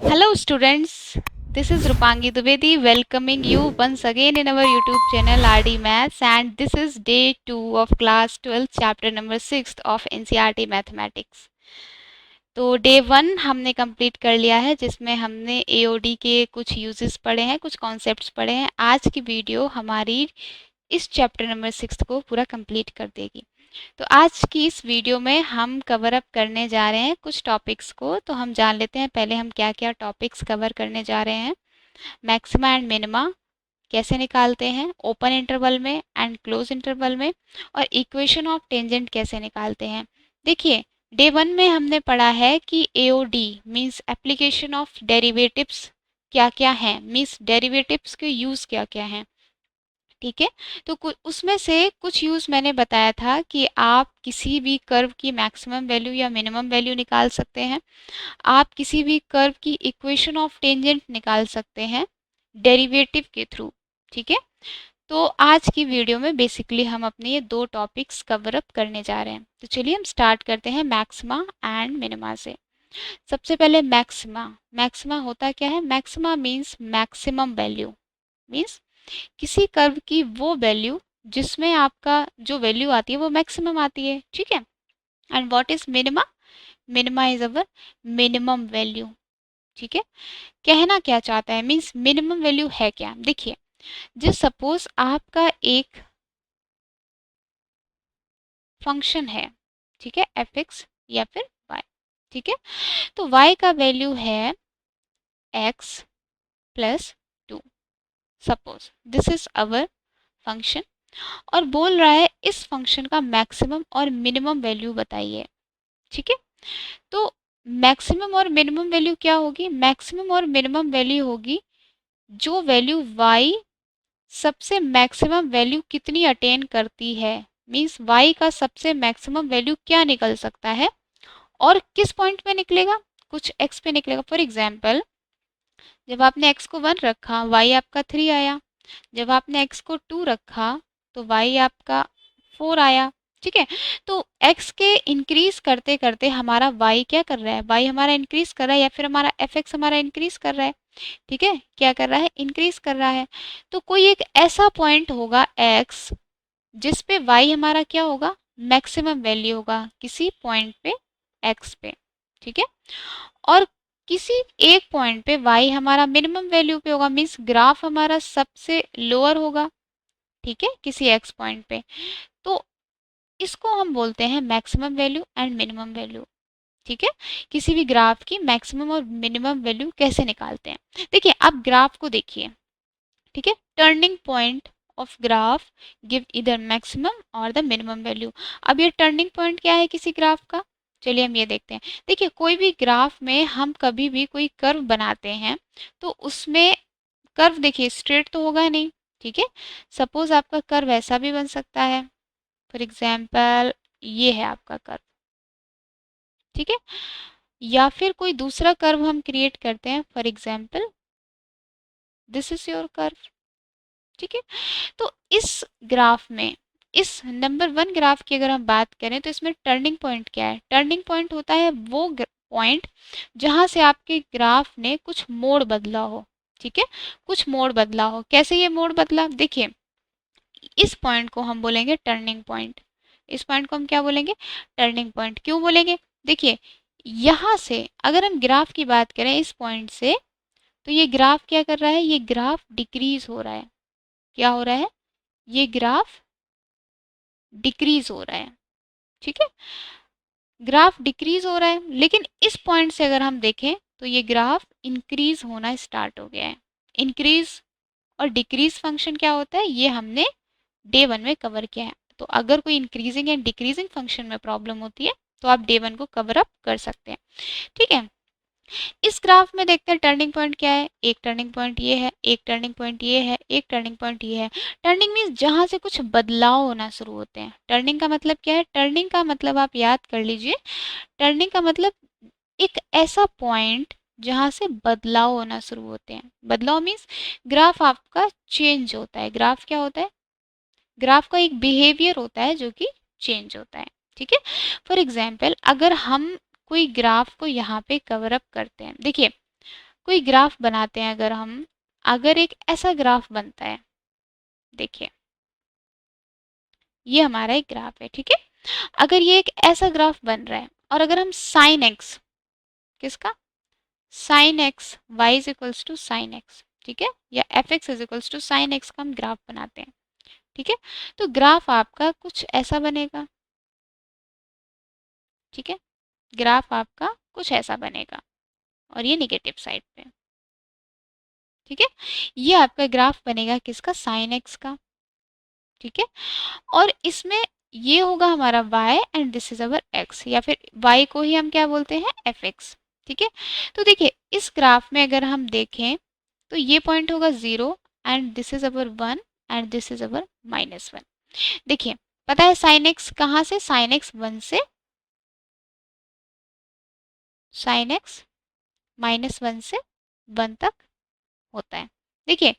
Hello students, this is Rupangi Dubedi welcoming you once again in our YouTube channel RD Maths, and this is day 2 of class 12 chapter number 6 of NCERT Mathematics. तो day 1 हमने complete कर लिया है जिसमें हमने AOD के कुछ uses पढ़े हैं, कुछ कॉन्सेप्ट्स पढ़े हैं। आज की वीडियो हमारी इस चैप्टर नंबर 6 को पूरा कंप्लीट कर देगी। तो आज की इस वीडियो में हम कवर अप करने जा रहे हैं कुछ टॉपिक्स को। तो हम जान लेते हैं पहले हम क्या क्या टॉपिक्स कवर करने जा रहे हैं। मैक्सिमा एंड मिनिमा कैसे निकालते हैं ओपन इंटरवल में एंड क्लोज इंटरवल में, और इक्वेशन ऑफ टेंजेंट कैसे निकालते हैं। देखिए, डे 1 में हमने पढ़ा है कि AOD means application of derivatives क्या क्या हैं, मीन्स डेरिवेटिव्स के यूज़ क्या क्या हैं। ठीक है, तो उसमें से कुछ यूज़ मैंने बताया था कि आप किसी भी कर्व की मैक्सिमम वैल्यू या मिनिमम वैल्यू निकाल सकते हैं। आप किसी भी कर्व की इक्वेशन ऑफ टेंजेंट निकाल सकते हैं डेरिवेटिव के थ्रू। ठीक है, तो आज की वीडियो में बेसिकली हम अपने ये दो टॉपिक्स कवर अप करने जा रहे हैं। तो चलिए हम स्टार्ट करते हैं मैक्सिमा एंड मिनिमा से। सबसे पहले मैक्सिमा। मैक्सिमा होता क्या है? Maxima means maximum value, means किसी कर्व की वो वैल्यू जिसमें आपका जो वैल्यू आती है वो मैक्सिमम आती है। ठीक है, and what is minima? Minima is our minimum value. ठीक है, कहना क्या चाहता है, मीन्स मिनिमम वैल्यू है क्या। देखिए, जिस सपोज आपका एक फंक्शन है, ठीक है, एफ एक्स या फिर वाई। ठीक है, तो वाई का वैल्यू है x plus two. Suppose this is our function, और बोल रहा है इस फंक्शन का मैक्सिमम और मिनिमम वैल्यू बताइए। ठीक है, तो मैक्सिमम और मिनिमम वैल्यू क्या होगी? मैक्सिमम और मिनिमम वैल्यू होगी जो वैल्यू y सबसे मैक्सिमम वैल्यू कितनी अटेन करती है, मींस y का सबसे मैक्सिमम वैल्यू क्या निकल सकता है और किस पॉइंट पे निकलेगा, कुछ x पे निकलेगा। फॉर एग्जाम्पल, जब आपने x को 1 रखा y आपका 3 आया, जब आपने x को 2 रखा तो y आपका 4 आया। ठीक है, तो x के इंक्रीज करते करते हमारा y क्या कर रहा है, y हमारा इंक्रीज कर रहा है, या फिर हमारा fx हमारा इंक्रीज कर रहा है। ठीक है, क्या कर रहा है? इंक्रीज कर रहा है। तो कोई एक ऐसा पॉइंट होगा x जिस पे y हमारा क्या होगा, मैक्सिमम वैल्यू होगा किसी पॉइंट पे x पे। ठीक है, और किसी एक पॉइंट पे y हमारा मिनिमम वैल्यू पे होगा, मीन्स ग्राफ हमारा सबसे लोअर होगा। ठीक है, किसी x पॉइंट पे। तो इसको हम बोलते हैं maximum value and minimum value. ठीक है, किसी भी ग्राफ की मैक्सिमम और मिनिमम वैल्यू कैसे निकालते हैं। देखिए, आप ग्राफ को देखिए। ठीक है, turning point of graph give इधर मैक्सिमम और द मिनिमम वैल्यू। अब ये टर्निंग पॉइंट क्या है किसी ग्राफ का, चलिए हम ये देखते हैं। देखिए, कोई भी ग्राफ में हम कभी भी कोई कर्व बनाते हैं तो उसमें कर्व देखिए स्ट्रेट तो होगा नहीं। ठीक है, सपोज आपका कर्व ऐसा भी बन सकता है। फॉर एग्जाम्पल, ये है आपका कर्व। ठीक है, या फिर कोई दूसरा कर्व हम क्रिएट करते हैं। For example, this is your curve. ठीक है, तो इस ग्राफ में, इस नंबर 1 ग्राफ की अगर हम बात करें तो इसमें टर्निंग पॉइंट क्या है? टर्निंग पॉइंट होता है वो पॉइंट जहां से आपके ग्राफ ने कुछ मोड़ बदला हो। ठीक है, कुछ मोड़ बदला हो। कैसे ये मोड़ बदला? देखिए, इस पॉइंट को हम बोलेंगे टर्निंग पॉइंट। इस पॉइंट को हम क्या बोलेंगे? Turning point. क्यों बोलेंगे? देखिए, यहाँ से अगर हम ग्राफ की बात करें इस पॉइंट से, तो ये ग्राफ क्या कर रहा है? ये ग्राफ डिक्रीज हो रहा है। क्या हो रहा है? ये ग्राफ डिक्रीज हो रहा है। ठीक है, ग्राफ डिक्रीज हो रहा है, लेकिन इस पॉइंट से अगर हम देखें तो ये ग्राफ इंक्रीज होना स्टार्ट हो गया है। इंक्रीज और डिक्रीज फंक्शन क्या होता है, ये हमने डे 1 में कवर किया है। तो अगर कोई इंक्रीजिंग एंड डिक्रीजिंग फंक्शन में प्रॉब्लम होती है तो आप डे 1 को कवर अप कर सकते हैं। ठीक है, इस ग्राफ में देखते हैं टर्निंग पॉइंट क्या है। एक टर्निंग पॉइंट ये है, एक टर्निंग पॉइंट ये है, एक टर्निंग पॉइंट ये है। टर्निंग मीन्स जहां से कुछ बदलाव होना शुरू होते हैं। टर्निंग का मतलब क्या है? टर्निंग का मतलब आप याद कर लीजिए, टर्निंग का मतलब एक ऐसा पॉइंट जहां से बदलाव होना शुरू होते हैं। बदलाव मीन्स ग्राफ आपका चेंज होता है। ग्राफ क्या होता है? ग्राफ का एक बिहेवियर होता है जो कि चेंज होता है। ठीक है, फॉर एग्जाम्पल, अगर हम कोई ग्राफ को यहाँ पे कवर अप करते हैं, देखिए कोई ग्राफ बनाते हैं अगर हम, अगर एक ऐसा ग्राफ बनता है, देखिए ये हमारा एक ग्राफ है, ठीक है। अगर ये एक ऐसा ग्राफ बन रहा है और अगर हम साइन एक्स, किसका, sine x y is equals to sine x, ठीक है, या f x is equals to sine x का हम ग्राफ बनाते हैं, ठीक है। तो ग्राफ आपका कुछ ऐसा बनेगा, ठीक है, ग्राफ आपका कुछ ऐसा बनेगा और ये नेगेटिव साइड पे, ठीक है। ये आपका ग्राफ बनेगा किसका, साइन एक्स का, ठीक है। और इसमें ये होगा हमारा y and this is our x, या फिर y को ही हम क्या बोलते हैं, fx, ठीक है। तो देखिए इस ग्राफ में अगर हम देखें तो ये पॉइंट होगा 0 and this is our 1 and this is अवर -1। देखिए पता है साइन एक्स कहाँ से, साइन एक्स 1 से, साइन एक्स -1 से 1 तक होता है। देखिए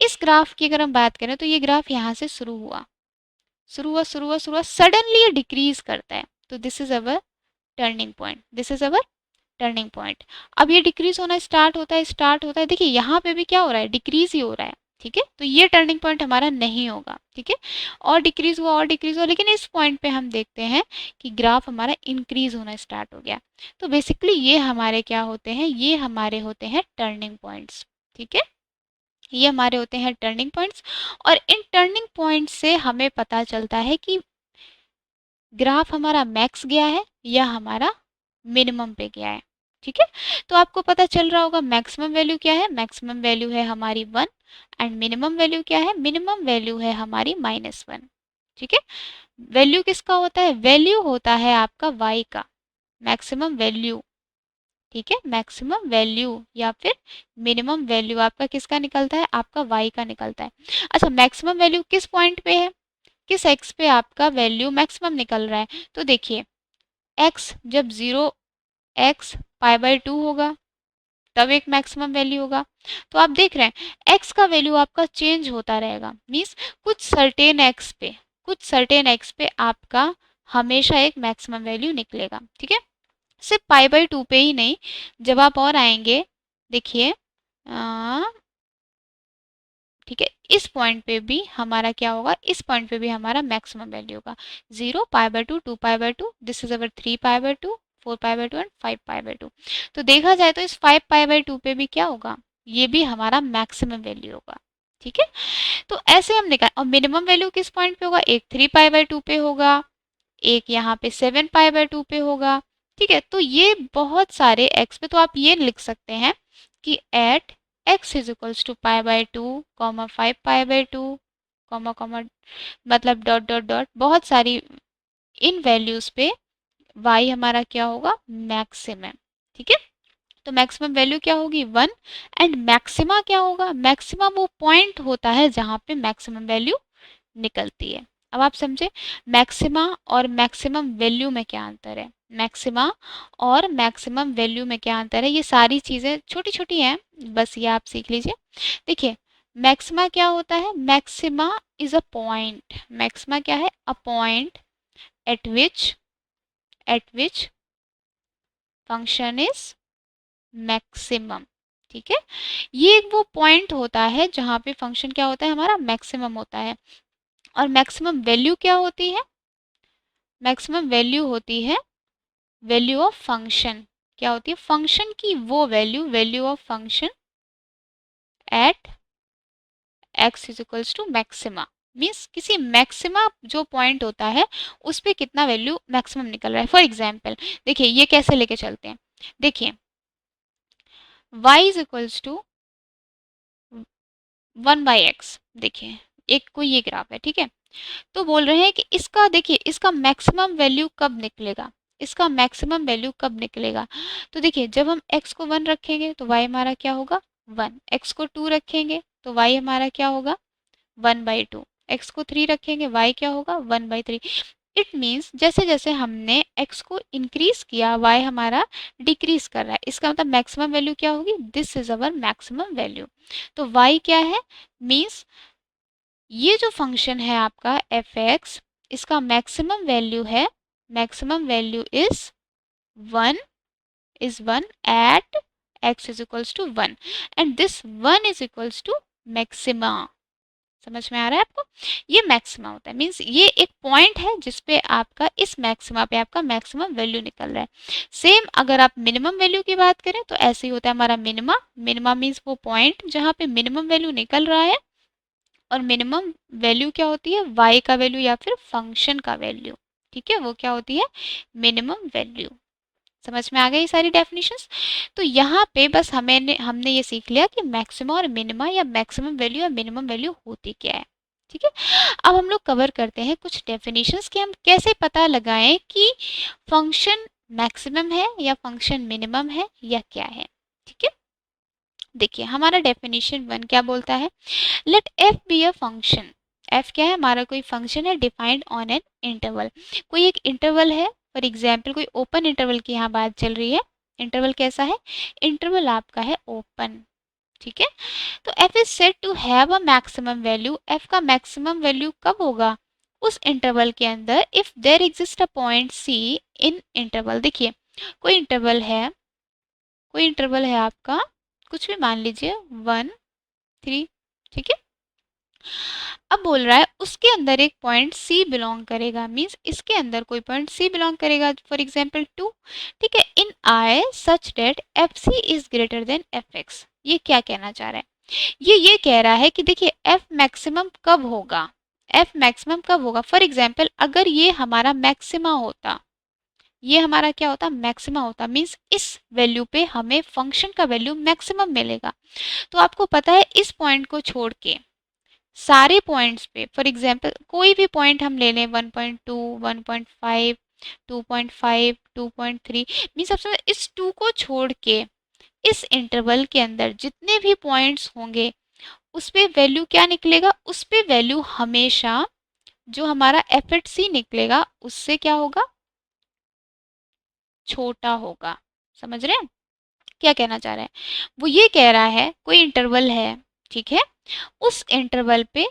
इस ग्राफ की अगर हम बात करें तो ये ग्राफ यहाँ से शुरू हुआ, सडनली ये डिक्रीज करता है, तो this is our turning point, this is our turning point. अब ये डिक्रीज होना स्टार्ट होता है, देखिए यहाँ पे भी क्या हो रहा है, डिक्रीज ही हो रहा है, ठीक है। तो ये टर्निंग पॉइंट हमारा नहीं होगा, ठीक है। और डिक्रीज हुआ, लेकिन इस पॉइंट पे हम देखते हैं कि ग्राफ हमारा इंक्रीज होना स्टार्ट हो गया। तो बेसिकली ये हमारे क्या होते हैं, ये हमारे होते हैं टर्निंग पॉइंट्स, ठीक है। ये हमारे होते हैं टर्निंग पॉइंट्स, और इन टर्निंग पॉइंट से हमें पता चलता है कि ग्राफ हमारा मैक्स गया है या हमारा मिनिमम पे गया है, ठीक है। तो आपको पता चल रहा होगा मैक्सिमम वैल्यू क्या है, मैक्सिमम वैल्यू है हमारी 1 एंड मिनिमम वैल्यू क्या है, मिनिमम वैल्यू है हमारी -1, ठीक है। वैल्यू किसका होता है, वैल्यू होता है आपका y का, मैक्सिमम वैल्यू, ठीक है, मैक्सिमम वैल्यू या फिर मिनिमम वैल्यू आपका किसका निकलता है, आपका y का निकलता है। अच्छा मैक्सिमम वैल्यू किस पॉइंट पे है, किस x पे आपका वैल्यू मैक्सिमम निकल रहा है। तो देखिए x जब 0 x π/2 होगा तब एक मैक्सिमम वैल्यू होगा। तो आप देख रहे हैं x का वैल्यू आपका चेंज होता रहेगा, मीन्स कुछ सर्टेन x पे आपका हमेशा एक मैक्सिमम वैल्यू निकलेगा, ठीक है। सिर्फ π/2 पे ही नहीं, जब आप और आएंगे देखिए, ठीक है, इस पॉइंट पे भी हमारा क्या होगा, इस पॉइंट पे भी हमारा मैक्सिमम वैल्यू होगा 0 π/2 2 π/2, दिस इज अवर 3 π/2 4 π/2 एंड 5 π/2। तो देखा जाए तो इस 5 π/2 पे भी क्या होगा, ये भी हमारा मैक्सिमम वैल्यू होगा, ठीक है। तो ऐसे हम निकाल, और मिनिमम वैल्यू किस पॉइंट पे होगा, एक 3 π/2 पे होगा, एक यहाँ पे 7 π/2 पे होगा, ठीक है। तो ये बहुत सारे x पे, तो आप ये लिख सकते हैं कि at x is equals to π/2 5 π/2 comma मतलब डॉट डॉट डॉट बहुत सारी इन वैल्यूज पे y हमारा क्या होगा, मैक्सिमम, ठीक है। तो मैक्सिमम वैल्यू क्या होगी 1 एंड मैक्सिमा क्या होगा, मैक्सिमा वो पॉइंट होता है जहाँ पे मैक्सिमम वैल्यू निकलती है। अब आप समझे मैक्सिमा और मैक्सिमम वैल्यू में क्या अंतर है, मैक्सिमा और मैक्सिमम वैल्यू में क्या अंतर है, ये सारी चीज़ें छोटी छोटी हैं, बस ये आप सीख लीजिए। देखिए मैक्सिमा क्या होता है, maxima is a point, maxima क्या है, a point eight which function is maximum, ठीक है। ये एक वो पॉइंट होता है जहाँ पे फंक्शन क्या होता है, हमारा मैक्सिमम होता है। और मैक्सिमम वैल्यू क्या होती है, मैक्सिमम वैल्यू होती है वैल्यू ऑफ फंक्शन, क्या होती है, फंक्शन की वो value, value of function at x is equals to maxima, means किसी मैक्सिमा जो पॉइंट होता है उस पर कितना वैल्यू मैक्सिमम निकल रहा है। फॉर एग्जाम्पल देखिए ये कैसे लेके चलते हैं, देखिए y is equals to 1/x, देखिए एक कोई ये ग्राफ है, ठीक है। तो बोल रहे हैं कि इसका देखिए इसका मैक्सिमम वैल्यू कब निकलेगा, इसका मैक्सिमम वैल्यू कब निकलेगा। तो देखिए जब हम x को 1 रखेंगे तो y हमारा क्या होगा 1, x को 2 रखेंगे तो y हमारा क्या होगा 1/2, x को 3 रखेंगे y क्या होगा 1/3। इट मीन्स जैसे जैसे हमने x को इंक्रीज किया y हमारा डिक्रीज कर रहा है, इसका मतलब मैक्सिमम वैल्यू क्या होगी, this is our maximum value. तो y क्या है, मीन्स ये जो फंक्शन है आपका एफ एक्स, इसका मैक्सिमम वैल्यू है, maximum value is 1 at x is equals to 1 and this 1 is equals to maxima. समझ में आ रहा है आपको? ये मैक्सिमा होता है, मीन्स ये एक पॉइंट है जिसपे आपका इस मैक्सिमा पे आपका मैक्सिमम वैल्यू निकल रहा है। सेम अगर आप मिनिमम वैल्यू की बात करें तो ऐसे ही होता है हमारा मिनिमा। मिनिमा मीन्स वो पॉइंट जहाँ पे मिनिमम वैल्यू निकल रहा है, और मिनिमम वैल्यू क्या होती है? y का वैल्यू या फिर फंक्शन का वैल्यू। ठीक है, वो क्या होती है? Minimum value. समझ में आ गई सारी डेफिनेशंस? तो यहाँ पे बस हमने ये सीख लिया कि मैक्सिमा और मिनिमा या मैक्सिमम वैल्यू या मिनिमम वैल्यू होती क्या है। ठीक है, अब हम लोग कवर करते हैं कुछ डेफिनेशंस कि हम कैसे पता लगाएं कि फंक्शन मैक्सिमम है या फंक्शन मिनिमम है या क्या है। ठीक है, देखिए हमारा डेफिनेशन 1 क्या बोलता है? Let f be a function. F क्या है? हमारा कोई फंक्शन है डिफाइंड ऑन एन इंटरवल। कोई एक इंटरवल है, फॉर एग्जाम्पल कोई ओपन इंटरवल की यहाँ बात चल रही है। इंटरवल कैसा है? इंटरवल आपका है ओपन। ठीक है, तो f is said to have a maximum value. F का मैक्सिमम वैल्यू कब होगा? उस इंटरवल के अंदर if there exist a point C in interval. देखिए कोई इंटरवल है आपका, कुछ भी मान लीजिए 1 3। ठीक है, अब बोल रहा है उसके अंदर एक पॉइंट सी बिलोंग करेगा, मीन्स इसके अंदर कोई पॉइंट सी बिलोंग करेगा, फॉर एग्जाम्पल 2। ठीक है, in I such that f C is greater than f x. ये क्या कहना चाह रहा है? ये कह रहा है कि देखिए एफ मैक्सिमम कब होगा? एफ मैक्सिमम कब होगा? फॉर एग्जाम्पल अगर ये हमारा मैक्सिमा होता, ये हमारा क्या होता? मैक्सिमा होता, मीन्स इस वैल्यू पे हमें फंक्शन का वैल्यू मैक्सिमम मिलेगा। तो आपको पता है इस पॉइंट को छोड़ के सारे पॉइंट्स पे, फॉर एग्जांपल कोई भी पॉइंट हम ले लें 1.2 1.5 2.5 2.3, मीन सबसे इस 2 को छोड़ के इस इंटरवल के अंदर जितने भी पॉइंट्स होंगे उस पे वैल्यू क्या निकलेगा? उस पे वैल्यू हमेशा जो हमारा एफ एट सी निकलेगा उससे क्या होगा? छोटा होगा। समझ रहे हैं क्या कहना चाह रहे हैं? वो ये कह रहा है कोई इंटरवल है, ठीक है, उस इंटरवल पे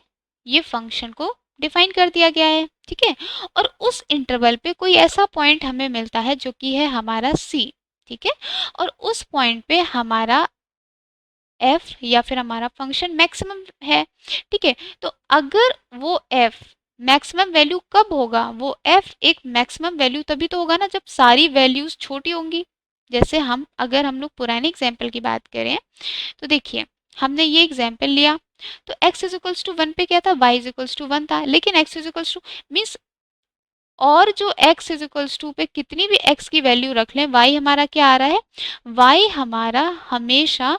ये फंक्शन को डिफाइन कर दिया गया है। ठीक है, और उस इंटरवल पे कोई ऐसा पॉइंट हमें मिलता है जो कि है हमारा सी। ठीक है, और उस पॉइंट पे हमारा एफ या फिर हमारा फंक्शन मैक्सिमम है। ठीक है, तो अगर वो एफ मैक्सिमम वैल्यू कब होगा? वो एफ एक मैक्सिमम वैल्यू तभी तो होगा ना जब सारी वैल्यूज छोटी होंगी। जैसे अगर हम लोग पुराने एग्जाम्पल की बात करें तो देखिए हमने ये एग्जाम्पल लिया तो x इज इक्वल्स टू 1 पे क्या था? y इज इक्वल्स टू 1 था, लेकिन x is equals two means और जो x इज इक्वल्स टू पे कितनी भी x की वैल्यू रख लें y हमारा क्या आ रहा है? y हमारा हमेशा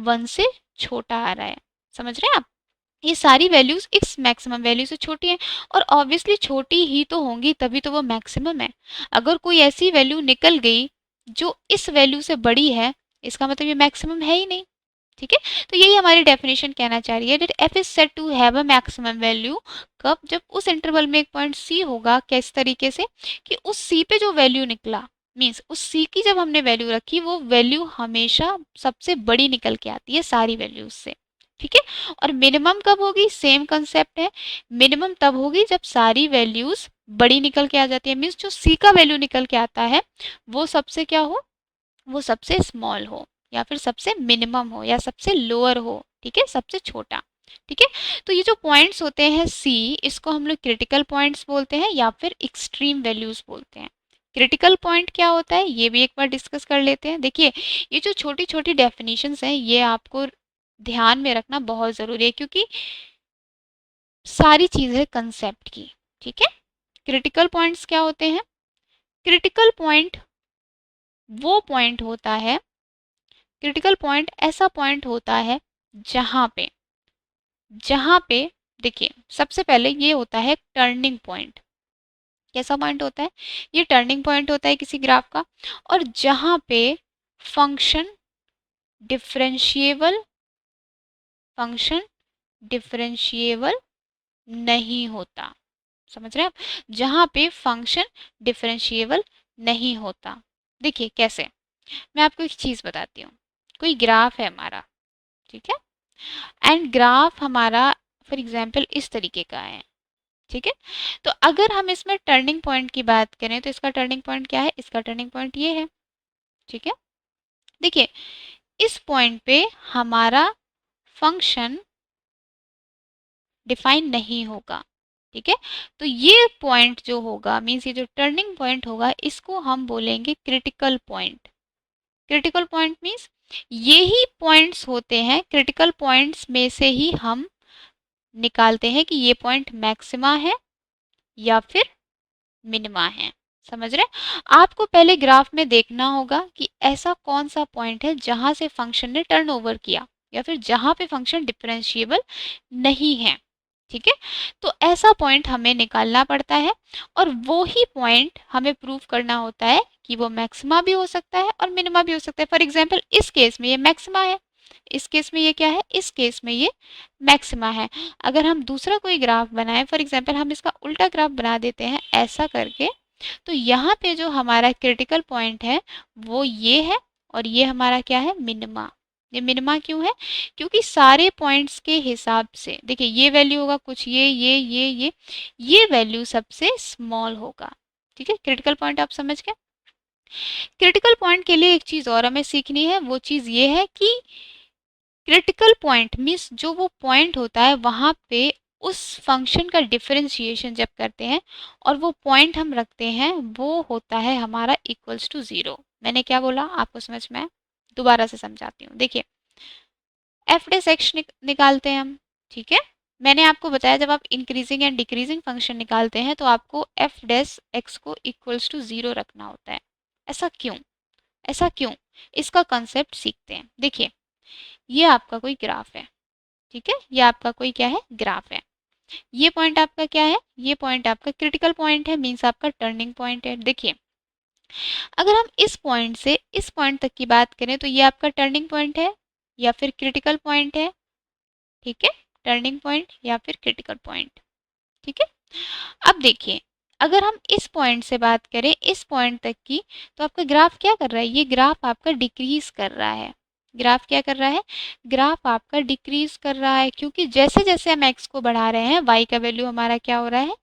1 से छोटा आ रहा है। समझ रहे हैं आप? ये सारी वैल्यूज इस मैक्सिमम वैल्यू से छोटी हैं, और ऑब्वियसली छोटी ही तो होंगी तभी तो वो मैक्सिमम है। अगर कोई ऐसी वैल्यू निकल गई जो इस वैल्यू से बड़ी है, इसका मतलब ये मैक्सिमम है ही नहीं। ठीक है, तो यही हमारी डेफिनेशन कहना चाह रही है that f is said to have a maximum value कब? जब उस इंटरवल में एक पॉइंट सी होगा। किस तरीके से? कि उस सी पे जो वैल्यू निकला, मीन्स उस सी की जब हमने वैल्यू रखी वो वैल्यू हमेशा सबसे बड़ी निकल के आती है सारी वैल्यूज से। ठीक है, और मिनिमम कब होगी? सेम कंसेप्ट है, मिनिमम तब होगी जब सारी वैल्यूज बड़ी निकल के आ जाती है, मीन्स जो सी का वैल्यू निकल के आता है वो सबसे क्या हो? वो सबसे स्मॉल हो, या फिर सबसे मिनिमम हो, या सबसे लोअर हो। ठीक है, सबसे छोटा। ठीक है, तो ये जो पॉइंट्स होते हैं सी, इसको हम लोग क्रिटिकल पॉइंट्स बोलते हैं या फिर एक्सट्रीम वैल्यूज बोलते हैं। क्रिटिकल पॉइंट क्या होता है ये भी एक बार डिस्कस कर लेते हैं। देखिए ये जो छोटी छोटी डेफिनेशंस हैं ये आपको ध्यान में रखना बहुत ज़रूरी है, क्योंकि सारी चीज़ है कंसेप्ट की। ठीक है, क्रिटिकल पॉइंट्स क्या होते हैं? क्रिटिकल पॉइंट वो पॉइंट होता है, क्रिटिकल पॉइंट ऐसा पॉइंट होता है जहाँ पे देखिए सबसे पहले ये होता है टर्निंग पॉइंट। कैसा पॉइंट होता है? ये टर्निंग पॉइंट होता है किसी ग्राफ का, और जहाँ पे फंक्शन डिफरेंशिएबल फंक्शन डिफरेंशिएबल नहीं होता। समझ रहे हैं आप? जहाँ पे फंक्शन डिफरेंशिएबल नहीं होता। देखिए कैसे, मैं आपको एक चीज़ बताती हूँ। कोई ग्राफ है हमारा, ठीक है, एंड ग्राफ हमारा फॉर एग्जाम्पल इस तरीके का है। ठीक है, तो अगर हम इसमें टर्निंग पॉइंट की बात करें तो इसका टर्निंग पॉइंट क्या है? इसका टर्निंग पॉइंट ये है। ठीक है, देखिए इस पॉइंट पे हमारा फंक्शन डिफाइन नहीं होगा। ठीक है, तो ये पॉइंट जो होगा मीन्स ये जो टर्निंग पॉइंट होगा इसको हम बोलेंगे critical point. Critical point means ये ही पॉइंट्स होते हैं, क्रिटिकल पॉइंट्स में से ही हम निकालते हैं कि ये पॉइंट मैक्सिमा है या फिर मिनिमा है। समझ रहे? आपको पहले ग्राफ में देखना होगा कि ऐसा कौन सा पॉइंट है जहां से फंक्शन ने टर्न ओवर किया या फिर जहां पे फंक्शन डिफरेंशिएबल नहीं है। ठीक है, तो ऐसा पॉइंट हमें निकालना पड़ता है और वो ही पॉइंट हमें प्रूव करना होता है कि वो मैक्सिमा भी हो सकता है और मिनिमा भी हो सकता है। फॉर एग्जाम्पल इस केस में ये मैक्सिमा है, इस केस में ये क्या है, इस केस में ये मैक्सिमा है। अगर हम दूसरा कोई ग्राफ बनाएं, फॉर एग्जाम्पल हम इसका उल्टा ग्राफ बना देते हैं ऐसा करके, तो यहाँ पे जो हमारा क्रिटिकल पॉइंट है वो ये है और ये हमारा क्या है, मिनिमा। ये मिनिमा क्यों है, क्योंकि सारे पॉइंट्स के हिसाब से देखिए ये वैल्यू होगा कुछ, ये वैल्यू सबसे स्मॉल होगा। ठीक है, क्रिटिकल पॉइंट आप समझ गए। क्रिटिकल पॉइंट के लिए एक चीज और हमें सीखनी है, वो चीज ये है कि क्रिटिकल पॉइंट मीन्स जो वो पॉइंट होता है वहां पे उस फंक्शन का डिफरेंशिएशन जब करते हैं और वो पॉइंट हम रखते हैं वो होता है हमारा इक्वल्स टू जीरो। मैंने क्या बोला आपको समझ में आया? दोबारा से समझाती हूँ। देखिए एफ डेस एक्स निकालते हैं हम। ठीक है, मैंने आपको बताया जब आप इंक्रीजिंग एंड डिक्रीजिंग फंक्शन निकालते हैं तो आपको एफ डेस एक्स को इक्वल्स टू जीरो रखना होता है। ऐसा क्यों, ऐसा क्यों, इसका कंसेप्ट सीखते हैं। देखिए ये आपका कोई ग्राफ है। ठीक है, ये आपका कोई क्या है, ग्राफ है। ये पॉइंट आपका क्या है, ये पॉइंट आपका क्रिटिकल पॉइंट है, मीन्स आपका टर्निंग पॉइंट है। देखिए अगर हम इस पॉइंट से इस पॉइंट तक की बात करें तो ये आपका टर्निंग पॉइंट है या फिर क्रिटिकल पॉइंट है। ठीक है, टर्निंग पॉइंट या फिर क्रिटिकल पॉइंट। ठीक है, अब देखिए अगर हम इस पॉइंट से बात करें इस पॉइंट तक की, तो आपका ग्राफ क्या कर रहा है, ये ग्राफ आपका डिक्रीज कर रहा है। ग्राफ क्या कर रहा है, ग्राफ आपका डिक्रीज कर रहा है, क्योंकि जैसे जैसे हम एक्स को बढ़ा रहे हैं वाई का वैल्यू हमारा क्या हो रहा है,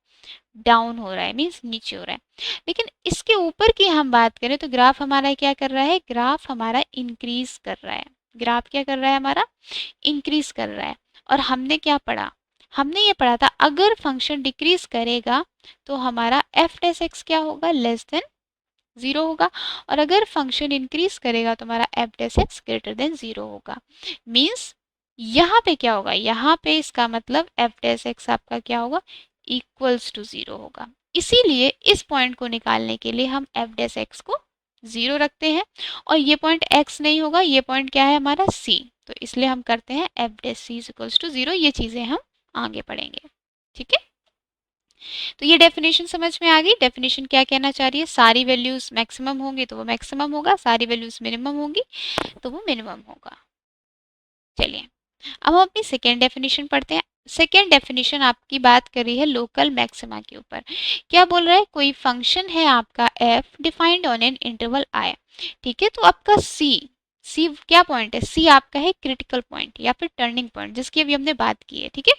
डाउन हो रहा है, मीन्स नीचे हो रहा है। लेकिन इसके ऊपर की हम बात करें तो ग्राफ हमारा क्या कर रहा है, ग्राफ हमारा इंक्रीज कर रहा है। ग्राफ क्या कर रहा है, हमारा इंक्रीज कर रहा है। और हमने क्या पढ़ा, हमने ये पढ़ा था अगर फंक्शन डिक्रीज करेगा तो हमारा एफ डेस एक्स क्या होगा, लेस देन जीरो होगा, और अगर फंक्शन इंक्रीज करेगा तो हमारा F dash x greater than zero होगा। मीन्स यहाँ पे क्या होगा, यहाँ पे इसका मतलब एफ डेस एक्स आपका क्या होगा, इक्वल्स टू जीरो होगा। इसीलिए इस पॉइंट को निकालने के लिए हम एफ डेस एक्स को जीरो रखते हैं और ये पॉइंट एक्स नहीं होगा, ये पॉइंट क्या है हमारा सी, तो इसलिए हम करते हैं f dash C equals to zero. ये चीज़ें हम आगे पढ़ेंगे। ठीक है, तो ये डेफिनेशन समझ में आ गई। डेफिनेशन क्या कहना चाह रही है, सारी वैल्यूज मैक्सिमम होंगी तो वो मैक्सिमम होगा, सारी वैल्यूज मिनिमम होंगी तो वो मिनिमम होगा। चलिए अब हम अपनी सेकेंड डेफिनेशन पढ़ते हैं। सेकेंड डेफिनेशन आपकी बात कर रही है लोकल मैक्सिमा के ऊपर। क्या बोल रहा है, कोई फंक्शन है आपका f defined on an interval I. ठीक है, तो आपका सी, सी क्या पॉइंट है, सी आपका है क्रिटिकल पॉइंट या फिर टर्निंग पॉइंट जिसकी अभी हमने बात की है। ठीक है,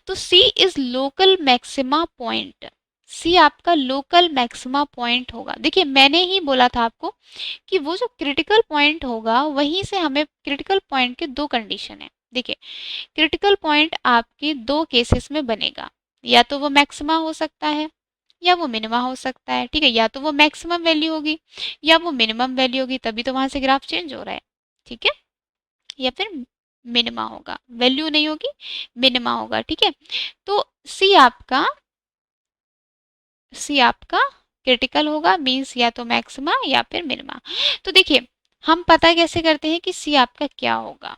तो सी इज लोकल मैक्सिमा पॉइंट। सी आपका लोकल मैक्सिमा पॉइंट होगा। देखिए मैंने ही बोला था आपको कि वो जो क्रिटिकल पॉइंट होगा वहीं से हमें क्रिटिकल पॉइंट के दो कंडीशन है। देखिए क्रिटिकल पॉइंट आपके दो केसेस में बनेगा, या तो वो मैक्सिमा हो सकता है या वो मिनिमा हो सकता है। ठीक है, या तो वो मैक्सिमम वैल्यू होगी या वो मिनिमम वैल्यू होगी, तभी तो वहां से ग्राफ चेंज हो रहा है। ठीक है, या फिर मिनिमा होगा, वैल्यू नहीं होगी, मिनिमा होगा। ठीक है, तो सी आपका क्रिटिकल होगा, मीन्स या तो मैक्सिमा या फिर मिनिमा। तो देखिए हम पता कैसे करते हैं कि सी आपका क्या होगा,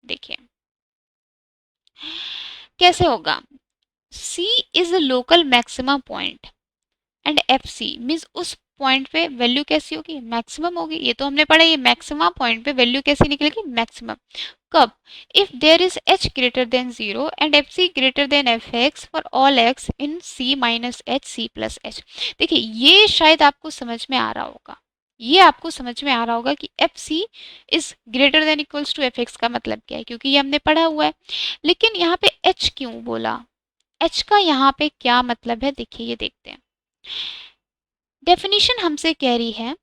देखिए कैसे होगा, C is a local maxima point and f C means उस पॉइंट पे वैल्यू कैसी होगी, मैक्सिमम होगी। ये तो हमने पढ़ा, ये मैक्सिमा पॉइंट पे वैल्यू कैसी निकलेगी, मैक्सिमम। कब, if there is h greater than zero and f C greater than f x for all x in C minus h C plus h. देखिए ये शायद आपको समझ में आ रहा होगा, ये आपको समझ में आ रहा होगा कि f C is greater than equals to f x का मतलब क्या है, क्योंकि ये हमने पढ़ा हुआ है। लेकिन यहाँ पे एच क्यों बोला, एच का यहाँ पे क्या मतलब है, देखिए ये देखते हैं। डेफिनेशन हमसे कह रही है,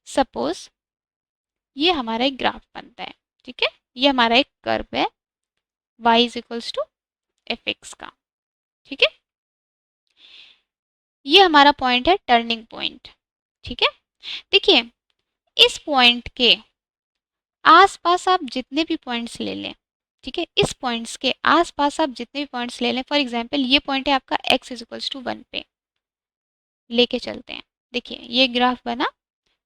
सपोज ये हमारा एक ग्राफ बनता है। ठीक है, ये हमारा एक कर्व है y is equals to f x का। ठीक है, ये हमारा पॉइंट है टर्निंग पॉइंट। ठीक है, देखिए इस पॉइंट के आसपास आप जितने भी पॉइंट्स ले लें, ठीक है, इस पॉइंट्स के आसपास आप जितने भी पॉइंट्स ले लें, फॉर एग्जांपल ये पॉइंट है आपका x इज इक्वल्स टू 1 पे, लेके चलते हैं। देखिए ये ग्राफ बना,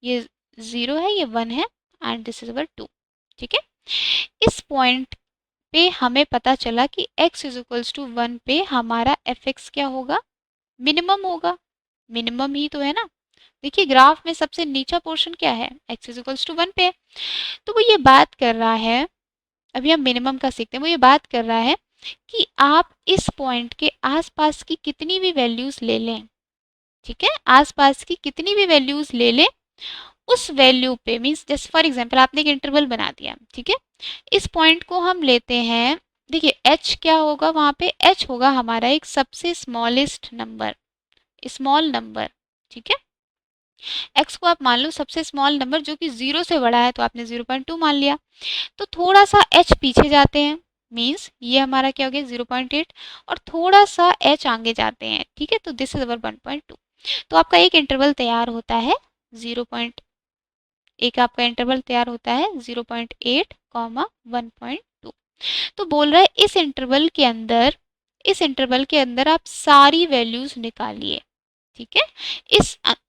ये 0 है, ये 1 है एंड दिस इज अवर 2। ठीक है, इस पॉइंट पे हमें पता चला कि x इज इक्वल्स टू 1 पे हमारा एफ एक्स क्या होगा, मिनिमम होगा। मिनिमम ही तो है ना, देखिए ग्राफ में सबसे नीचा पोर्शन क्या है, x इज इक्वल्स टू 1 पे। तो वो ये बात कर रहा है, अभी हम मिनिमम का सीखते हैं, वो ये बात कर रहा है कि आप इस पॉइंट के आसपास की कितनी भी वैल्यूज ले लें, ठीक है, आसपास की कितनी भी वैल्यूज ले लें, उस वैल्यू पे मीन्स जैसे फॉर एग्जांपल आपने एक इंटरवल बना दिया, ठीक है, इस पॉइंट को हम लेते हैं, देखिए h क्या होगा वहाँ पे, h होगा हमारा एक सबसे स्मॉलेस्ट नंबर, स्मॉल नंबर। ठीक है, x को आप मान लो सबसे स्मॉल नंबर जो कि 0 से बड़ा है, तो आपने 0.2 मान लिया। तो थोड़ा सा h पीछे जाते हैं, मीन्स ये हमारा क्या हो गया 0.8, और थोड़ा सा h आगे जाते हैं। ठीक है, तो दिस इज अवर 1.2। तो आपका एक इंटरवल तैयार होता है 0. एक आपका इंटरवल तैयार होता है 0.8, 1.2। तो बोल रहा है इस इंटरवल के अंदर, इस इंटरवल के अंदर आप सारी वैल्यूज निकालिए। ठीक है,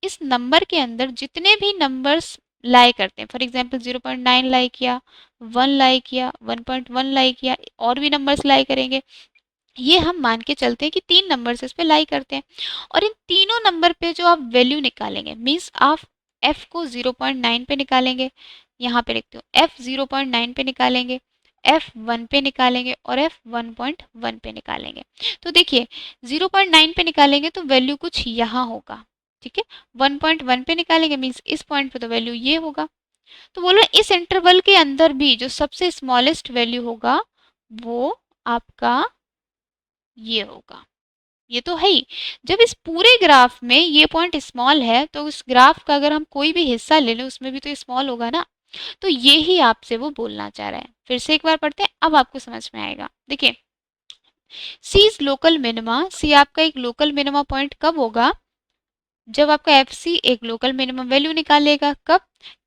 इस नंबर के अंदर जितने भी नंबर्स लाई करते हैं, फॉर एग्जांपल 0.9 लाई किया, 1 लाई किया, 1.1 लाई किया, और भी नंबर्स लाई करेंगे, ये हम मान के चलते हैं कि 3 नंबर्स इस पे लाई करते हैं, और इन तीनों नंबर पे जो आप वैल्यू निकालेंगे, मीन्स आप f को 0.9 पे निकालेंगे, यहाँ पे लिखते हो f 0.9 पे निकालेंगे, f 1 पे निकालेंगे और f 1.1 पे निकालेंगे। तो देखिए 0.9 पे निकालेंगे तो वैल्यू कुछ यहाँ होगा, ठीक है, 1.1 पे निकालेंगे मीन्स इस पॉइंट पे तो वैल्यू ये होगा। तो बोलो इस इंटरवल के अंदर भी जो सबसे स्मॉलेस्ट वैल्यू होगा वो आपका ये होगा, ये तो है ही। जब इस पूरे ग्राफ में ये पॉइंट स्मॉल है तो उस ग्राफ का अगर हम कोई भी हिस्सा ले लें उसमें भी तो स्मॉल होगा ना, तो ये ही आपसे वो बोलना चाह रहा है। फिर से एक बार पढ़ते हैं, अब आपको समझ में आएगा। देखिए सी इज लोकल मिनिमा, सी आपका एक लोकल मिनिमा पॉइंट कब होगा, जब आपका एफ सी एक लोकल मिनिमम वैल्यू निकालेगा, कब,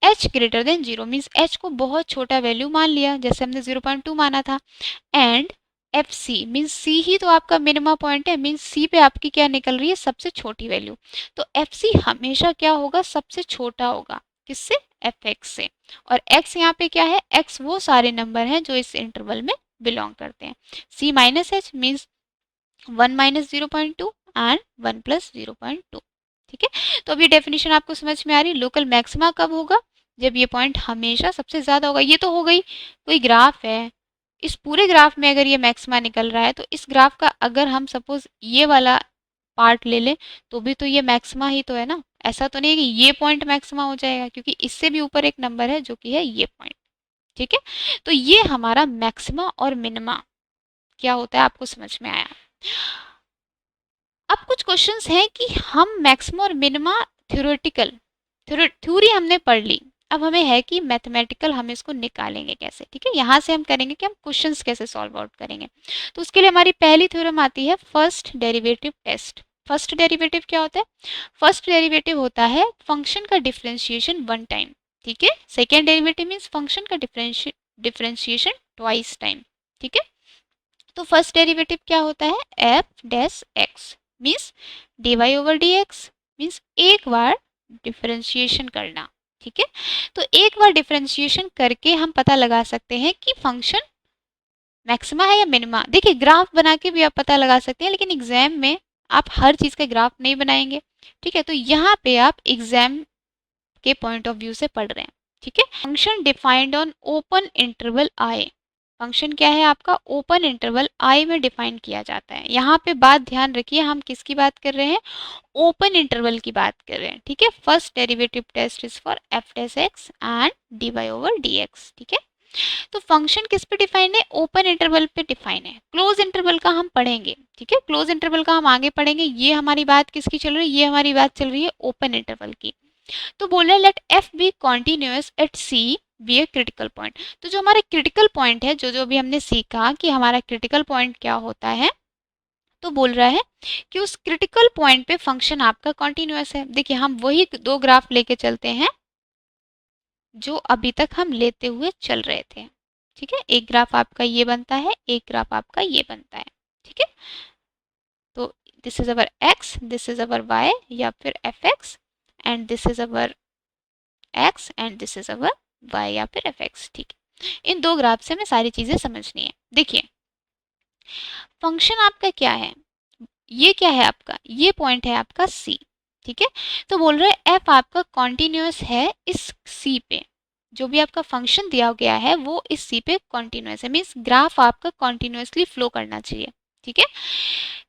h greater than 0, means h को बहुत छोटा वैल्यू मान लिया, जैसे हमने 0.2 माना था, एंड एफ सी मीन्स सी ही तो आपका मिनिमम पॉइंट है, मीन्स सी पे आपकी क्या निकल रही है, सबसे छोटी वैल्यू। तो एफ सी हमेशा क्या होगा, सबसे छोटा होगा, किससे, एफ एक्स से। और x यहाँ पे क्या है, x वो सारे नंबर हैं जो इस इंटरवल में बिलोंग करते हैं। c minus H means 1 minus 0.2 and 1 plus 0.2। ठीक है, तो अभी डेफिनेशन आपको समझ में आ रही है। लोकल मैक्सिमा कब होगा, जब ये पॉइंट हमेशा सबसे ज़्यादा होगा। ये तो हो गई, कोई ग्राफ है, इस पूरे ग्राफ में अगर ये मैक्सिमा निकल रहा है तो इस ग्राफ का अगर हम सपोज ये वाला पार्ट ले लें तो भी तो ये मैक्सिमा ही तो है ना, ऐसा तो नहीं है कि ये पॉइंट मैक्सिमा हो जाएगा, क्योंकि इससे भी ऊपर एक नंबर है जो कि है ये पॉइंट। ठीक है, तो ये हमारा मैक्सिमा और मिनिमा क्या होता है, आपको समझ में आया। अब कुछ क्वेश्चंस हैं कि हम मैक्सिमा और मिनिमा थ्योरेटिकल थ्योरी हमने पढ़ ली, अब हमें है कि मैथमेटिकल हम इसको निकालेंगे कैसे। ठीक है, यहाँ से हम करेंगे कि हम क्वेश्चंस कैसे सॉल्व आउट करेंगे। तो उसके लिए हमारी पहली थ्योरम आती है first derivative test. First derivative क्या होता है, फर्स्ट डेरिवेटिव होता है फंक्शन का डिफरेंशिएशन वन टाइम। ठीक है, सेकेंड डेरिवेटिव मीन्स फंक्शन का डिफरेंशिएशन ट्वाइस टाइम। ठीक है, तो फर्स्ट डेरिवेटिव क्या होता है, f dash x means d y over d x, means एक बार डिफरेंशिएशन करना। ठीक है, तो एक बार डिफरेंशिएशन करके हम पता लगा सकते हैं कि फंक्शन मैक्सिमा है या मिनिमा। देखिए ग्राफ बना के भी आप पता लगा सकते हैं, लेकिन एग्जाम में आप हर चीज़ का ग्राफ नहीं बनाएंगे। ठीक है, तो यहाँ पे आप एग्जाम के पॉइंट ऑफ व्यू से पढ़ रहे हैं। ठीक है, function defined on open interval I, function क्या है आपका, ओपन इंटरवल आई में डिफाइन किया जाता है। यहाँ पे बात ध्यान रखिए, हम किसकी बात कर रहे हैं, ओपन इंटरवल की बात कर रहे हैं। ठीक है, first derivative test is for f dash x and d y over d x. ठीक है, तो फंक्शन किस पे डिफाइन है, ओपन इंटरवल पे डिफाइन है। क्लोज इंटरवल का हम पढ़ेंगे। ठीक है, क्लोज इंटरवल का हम आगे पढ़ेंगे। ये हमारी बात किसकी चल रही है, ये हमारी बात चल रही है ओपन इंटरवल की। तो बोल रहे let f be continuous at C be a critical point. तो जो हमारा क्रिटिकल पॉइंट है, जो जो भी हमने सीखा कि हमारा क्रिटिकल पॉइंट क्या होता है, तो बोल रहा है कि उस क्रिटिकल पॉइंट पे फंक्शन आपका कॉन्टिन्यूअस है। देखिए हम वही दो ग्राफ लेके चलते हैं जो अभी तक हम लेते हुए चल रहे थे। ठीक है, एक ग्राफ आपका ये बनता है, एक ग्राफ आपका ये बनता है। ठीक है, तो this is our x, this is our y या फिर f x, and this is our x and this is our y या फिर एफ एक्स। ठीक है, इन दो ग्राफ से हमें सारी चीजें समझनी है। देखिए फंक्शन आपका क्या है, ये क्या है आपका, ये पॉइंट है आपका सी। ठीक है, तो बोल रहे हैं एफ आपका कॉन्टिन्यूअस है इस सी पे, जो भी आपका फंक्शन दिया गया है वो इस सी पे कॉन्टिन्यूअस है, मीन्स ग्राफ आपका कॉन्टिन्यूअसली फ्लो करना चाहिए। ठीक है,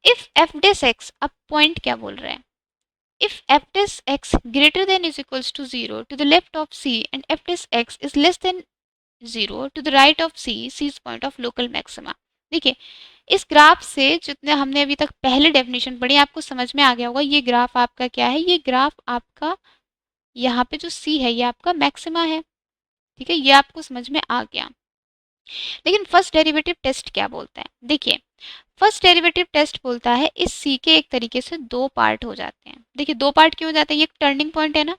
इफ एफ डेस एक्स, अब पॉइंट क्या बोल रहे हैं, if f dash x greater than is equals to 0 to the left of c and f dash x is less than 0 to the right of c, c is point of local maxima। देखिए इस graph से जितने हमने अभी तक पहले definition पढ़ी आपको समझ में आ गया होगा, ये ग्राफ आपका क्या है, ये ग्राफ आपका यहाँ पे जो c है ये आपका मैक्सिमा है। ठीक है, ये आपको समझ में आ गया। लेकिन फर्स्ट डेरिवेटिव टेस्ट क्या बोलता है, देखिए फर्स्ट डेरिवेटिव टेस्ट बोलता है इस सी के एक तरीके से दो पार्ट हो जाते हैं। देखिए दो पार्ट क्यों हो जाते हैं, ये एक टर्निंग पॉइंट है ना,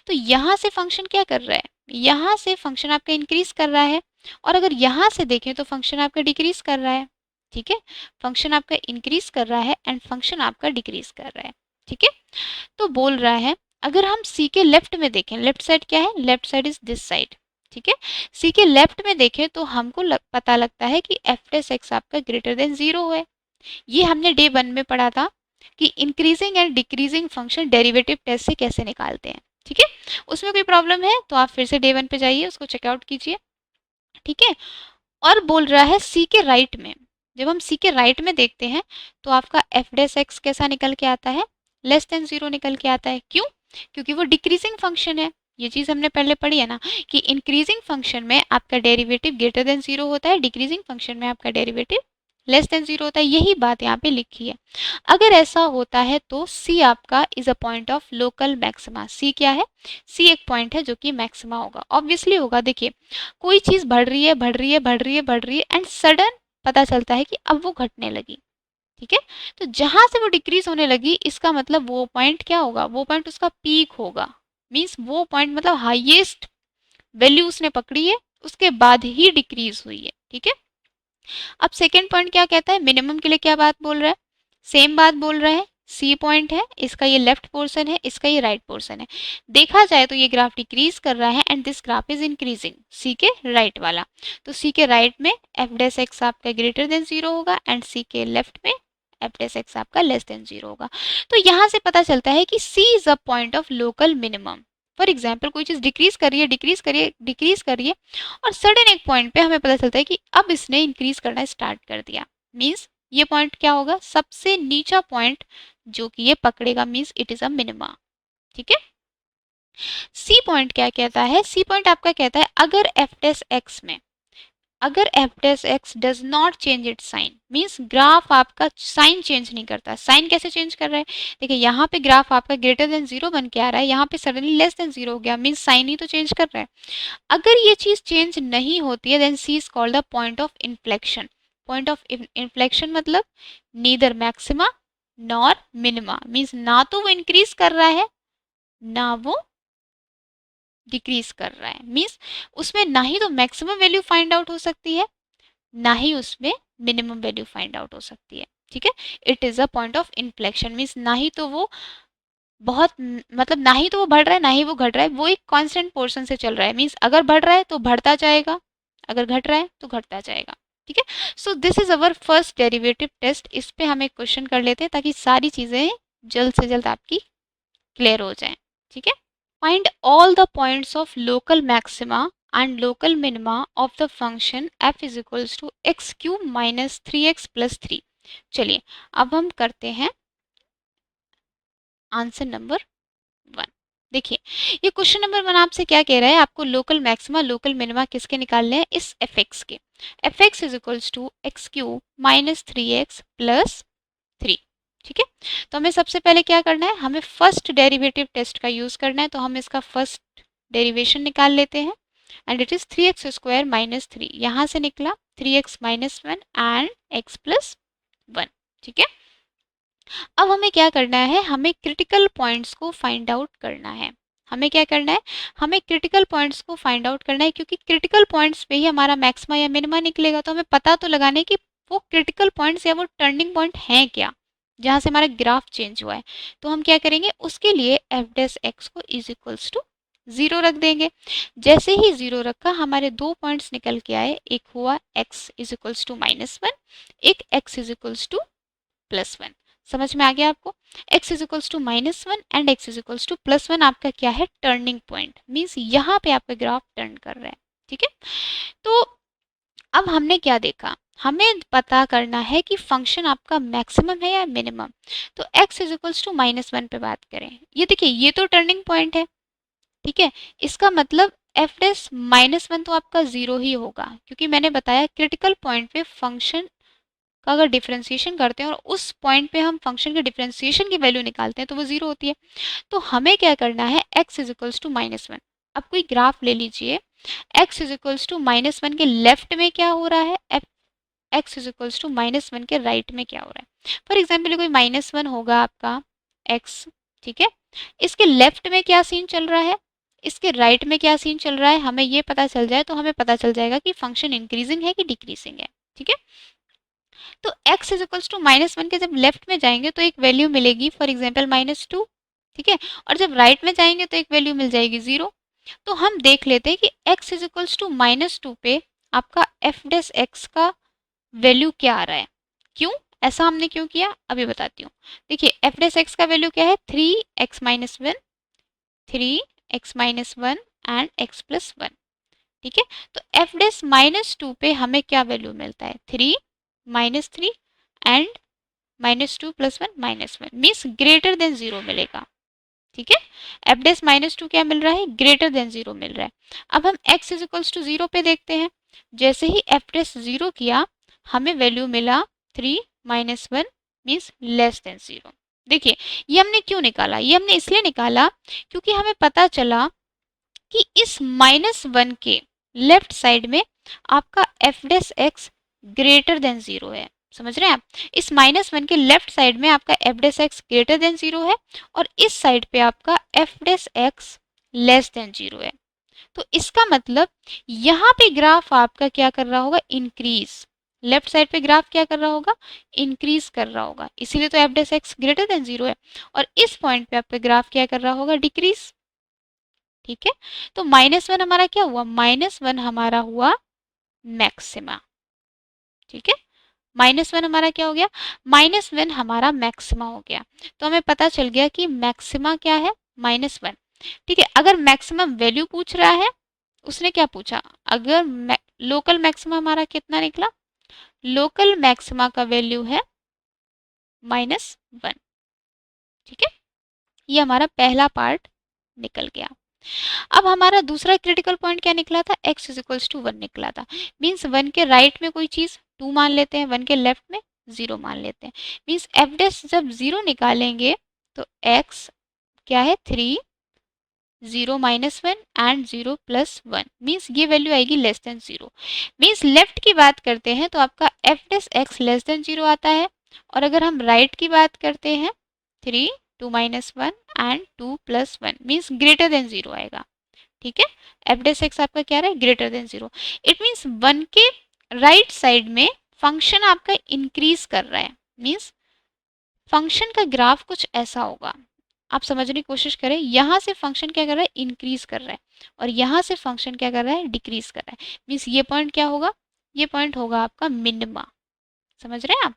तो यहाँ से फंक्शन क्या कर रहा है, यहाँ से फंक्शन आपका इंक्रीज कर रहा है, और अगर यहाँ से देखें तो फंक्शन आपका डिक्रीज कर रहा है। ठीक है, फंक्शन आपका इंक्रीज कर रहा है एंड फंक्शन आपका डिक्रीज कर रहा है। ठीक है, तो बोल रहा है अगर हम सी के लेफ्ट में देखें, लेफ्ट साइड क्या है, left side is this side. ठीक है, सी के लेफ्ट में देखें तो हमको पता लगता है कि एफ डेस एक्स आपका ग्रेटर देन 0 है। ये हमने डे 1 में पढ़ा था कि increasing and decreasing function derivative test से कैसे निकालते हैं। ठीक है, उसमें कोई प्रॉब्लम है तो आप फिर से डे 1 पे जाइए, उसको चेकआउट कीजिए। ठीक है, और बोल रहा है सी के राइट में, जब हम सी के राइट में देखते हैं तो आपका एफ डेस एक्स कैसा निकल के आता है, लेस देन 0 निकल के आता है। क्यों, क्योंकि वो डिक्रीजिंग फंक्शन है। ये चीज़ हमने पहले पढ़ी है ना कि इंक्रीजिंग फंक्शन में आपका डेरिवेटिव ग्रेटर देन 0 होता है, डिक्रीजिंग फंक्शन में आपका डेरिवेटिव लेस देन 0 होता है। यही बात यहाँ पे लिखी है। अगर ऐसा होता है तो सी आपका is a point of local maxima. C क्या है, सी एक पॉइंट है जो कि मैक्सिमा होगा, ऑब्वियसली होगा। देखिए कोई चीज़ बढ़ रही है बढ़ रही है बढ़ रही है बढ़ रही है एंड सडन पता चलता है कि अब वो घटने लगी। ठीक है, तो जहां से वो डिक्रीज होने लगी इसका मतलब वो पॉइंट क्या होगा, वो पॉइंट उसका पीक होगा। मीन्स वो पॉइंट मतलब हाईएस्ट वैल्यू उसने पकड़ी है, उसके बाद ही डिक्रीज हुई है। ठीक है, अब सेकेंड पॉइंट क्या कहता है, मिनिमम के लिए क्या बात बोल रहा है, सेम बात बोल रहा है। सी पॉइंट है, इसका ये लेफ्ट पोर्शन है, इसका ये राइट पोर्शन है। देखा जाए तो ये ग्राफ डिक्रीज कर रहा है and this graph is increasing, C के राइट वाला। तो सी के राइट में एफ डेस एक्स आपका ग्रेटर देन 0 होगा एंड सी के लेफ्ट में एफ डेस एक्स आपका लेस देन 0 होगा। तो यहाँ से पता चलता है कि C is a point of local minimum. For example कोई चीज़ डिक्रीज करिए डिक्रीज करिए डिक्रीज करिए और सडन एक पॉइंट पे हमें पता चलता है कि अब इसने इंक्रीज करना स्टार्ट कर दिया। मीन्स ये पॉइंट क्या होगा, सबसे नीचा पॉइंट जो कि ये पकड़ेगा, means it is a minima. ठीक है, सी पॉइंट क्या कहता है, सी पॉइंट आपका कहता है अगर एफ डेस एक्स में, अगर f dash x does not change it sign, means graph आपका साइन चेंज नहीं करता। साइन कैसे चेंज कर रहा है, देखिए यहाँ पे ग्राफ आपका ग्रेटर देन 0 बन के आ रहा है, यहाँ पे सडनली लेस देन 0 हो गया, मीन्स साइन ही तो चेंज कर रहा है। अगर ये चीज़ चेंज नहीं होती है then C is called the point of inflection. Point of inflection मतलब neither maxima nor minima, means ना तो वो इंक्रीज कर रहा है ना वो डिक्रीज कर रहा है। मीन्स उसमें ना ही तो मैक्सिमम वैल्यू फाइंड आउट हो सकती है ना ही उसमें मिनिमम वैल्यू फाइंड आउट हो सकती है। ठीक है, it is a point of inflection, means ना ही तो वो बहुत मतलब ना ही तो वो बढ़ रहा है ना ही वो घट रहा है, वो एक कांस्टेंट पोर्शन से चल रहा है। मीन्स अगर बढ़ रहा है तो बढ़ता जाएगा, अगर घट रहा है तो घटता जाएगा। ठीक है, so this is our first derivative test. इस पे हम एक क्वेश्चन कर लेते हैं ताकि सारी चीज़ें जल्द से जल्द आपकी क्लियर हो जाएं। ठीक है, find all the points of local maxima and local minima of the function f is equals to x cube minus 3x plus 3। चलिए अब हम करते हैं आंसर नंबर 1। देखिए ये क्वेश्चन नंबर 1 आपसे क्या कह रहा है, आपको लोकल मैक्सिमा लोकल मिनिमा किसके निकालने हैं, इस एफ एक्स के। F x is equals to x cube minus 3x plus 3। ठीक है, तो हमें सबसे पहले क्या करना है, हमें फर्स्ट डेरिवेटिव टेस्ट का यूज़ करना है। तो हम इसका फर्स्ट डेरिवेशन निकाल लेते हैं। And it is 3x² minus 3, यहाँ से निकला 3x minus 1 and x plus 1। ठीक है, अब हमें क्या करना है, हमें क्रिटिकल पॉइंट्स को फाइंड आउट करना है। हमें क्या करना है, हमें क्रिटिकल पॉइंट्स को फाइंड आउट करना है, क्योंकि क्रिटिकल पॉइंट्स पे ही हमारा मैक्सिमा या मिनिमा निकलेगा। तो हमें पता तो लगाना है कि वो क्रिटिकल पॉइंट्स या वो टर्निंग पॉइंट हैं क्या, जहाँ से हमारा ग्राफ चेंज हुआ है। तो हम क्या करेंगे, उसके लिए एफ डैश एक्स को इज इक्वल्स टू 0 रख देंगे। जैसे ही 0 रखा, हमारे दो पॉइंट्स निकल के आए, एक हुआ x इज इक्वल्स टू -1, एक x इज इक्वल्स टू +1। समझ में आ गया आपको, x is equals to -1 and x is equals to +1 आपका क्या है, टर्निंग पॉइंट, मीन्स यहाँ पे आपका ग्राफ टर्न कर रहा है। ठीक है, तो अब हमने क्या देखा, हमें पता करना है कि फंक्शन आपका मैक्सिमम है या मिनिमम। तो x इज इक्वल्स टू -1 पे बात करें, ये देखिए ये तो टर्निंग पॉइंट है। ठीक है, इसका मतलब एफ डैश -1 तो आपका 0 ही होगा, क्योंकि मैंने बताया क्रिटिकल पॉइंट पे फंक्शन का अगर डिफरेंशिएशन करते हैं और उस पॉइंट पे हम फंक्शन के डिफरेंशिएशन की वैल्यू निकालते हैं तो वो 0 होती है। तो हमें क्या करना है, x इज इक्वल्स टू -1। अब कोई ग्राफ ले लीजिए, x इज इक्वल्स टू -1 के लेफ्ट में क्या हो रहा है, x इज इक्वल्स टू -1 के राइट में क्या हो रहा है। फॉर एग्जाम्पल कोई -1 होगा आपका x, ठीक है, इसके लेफ्ट में क्या सीन चल रहा है, इसके राइट में क्या सीन चल रहा है, हमें ये पता चल जाए तो हमें पता चल जाएगा कि फंक्शन इंक्रीजिंग है कि डिक्रीजिंग है। ठीक है, तो x इज इक्वल्स टू -1 के जब लेफ्ट में जाएंगे तो एक वैल्यू मिलेगी, फॉर एग्जाम्पल -2। ठीक है, और जब राइट में जाएंगे तो एक वैल्यू मिल जाएगी 0। तो हम देख लेते हैं कि x इज इक्वल्स टू -2 पे आपका एफ डैश एक्स का वैल्यू क्या आ रहा है। क्यों, ऐसा हमने क्यों किया, अभी बताती हूँ। देखिए एफ डैश एक्स का वैल्यू क्या है, 3x-1, 3x-1 and x plus 1। ठीक है, तो एफ डैश -2 पे हमें क्या वैल्यू मिलता है, 3 -3 एंड -2 + 1 -1, मीन्स ग्रेटर देन 0 मिलेगा। ठीक है, एफ डैश -2 क्या मिल रहा है, ग्रेटर देन 0 मिल रहा है। अब हम x इज इक्वल्स टू 0 पे देखते हैं, जैसे ही एफ डैश 0 किया, हमें वैल्यू मिला 3 -1 मीन्स लेस देन 0। देखिए ये हमने क्यों निकाला, ये हमने इसलिए निकाला क्योंकि हमें पता चला कि इस -1 के लेफ्ट साइड में आपका F dash x greater than 0 है। समझ रहे हैं आप, इस -1 के लेफ्ट साइड में आपका F dash x greater than 0 है और इस साइड पे आपका F dash x less than 0 है। तो इसका मतलब यहाँ पे ग्राफ आपका क्या कर रहा होगा, इंक्रीज। लेफ्ट साइड पे ग्राफ क्या कर रहा होगा, इंक्रीज कर रहा होगा, इसीलिए तो F dash x greater than 0 है। और इस पॉइंट पे आपका ग्राफ क्या कर रहा होगा, डिक्रीज। ठीक है, तो -1 हमारा क्या हुआ, -1 हमारा हुआ मैक्सिमा। ठीक है, -1 हमारा क्या हो गया, -1 हमारा मैक्सिमा हो गया। तो हमें पता चल गया कि मैक्सिमा क्या है, -1। ठीक है, अगर मैक्सिमम वैल्यू पूछ रहा है, उसने क्या पूछा, अगर लोकल मैक्सिमा हमारा कितना निकला, लोकल मैक्सिमा का वैल्यू है -1। ठीक है, ये हमारा पहला पार्ट निकल गया। अब हमारा दूसरा क्रिटिकल पॉइंट क्या निकला था, x इज इक्वल्स टू 1 निकला था। मीन्स 1 के राइट में कोई चीज़ 2 मान लेते हैं, 1 के लेफ्ट में 0 मान लेते हैं। मीन्स एफ डैश जब 0 निकालेंगे तो x क्या है, 3 0 -1 एंड 0 + 1, मीन्स ये वैल्यू आएगी लेस देन 0। मीन्स लेफ्ट की बात करते हैं तो आपका F dash x less than 0 आता है, और अगर हम राइट की बात करते हैं 3 2 -1 एंड 2 + 1 मीन्स ग्रेटर देन 0 आएगा। ठीक है, एफ डैश एक्स आपका क्या रहा है, ग्रेटर देन 0। इट मीन्स 1 के राइट साइड में फंक्शन आपका इंक्रीज कर रहा है, मीन्स फंक्शन का ग्राफ कुछ ऐसा होगा। आप समझने की कोशिश करें, यहाँ से फंक्शन क्या कर रहा है, इंक्रीज कर रहा है, और यहाँ से फंक्शन क्या कर रहा है, डिक्रीज कर रहा है। मीन्स ये पॉइंट क्या होगा, ये पॉइंट होगा आपका मिनिमा। समझ रहे हैं आप,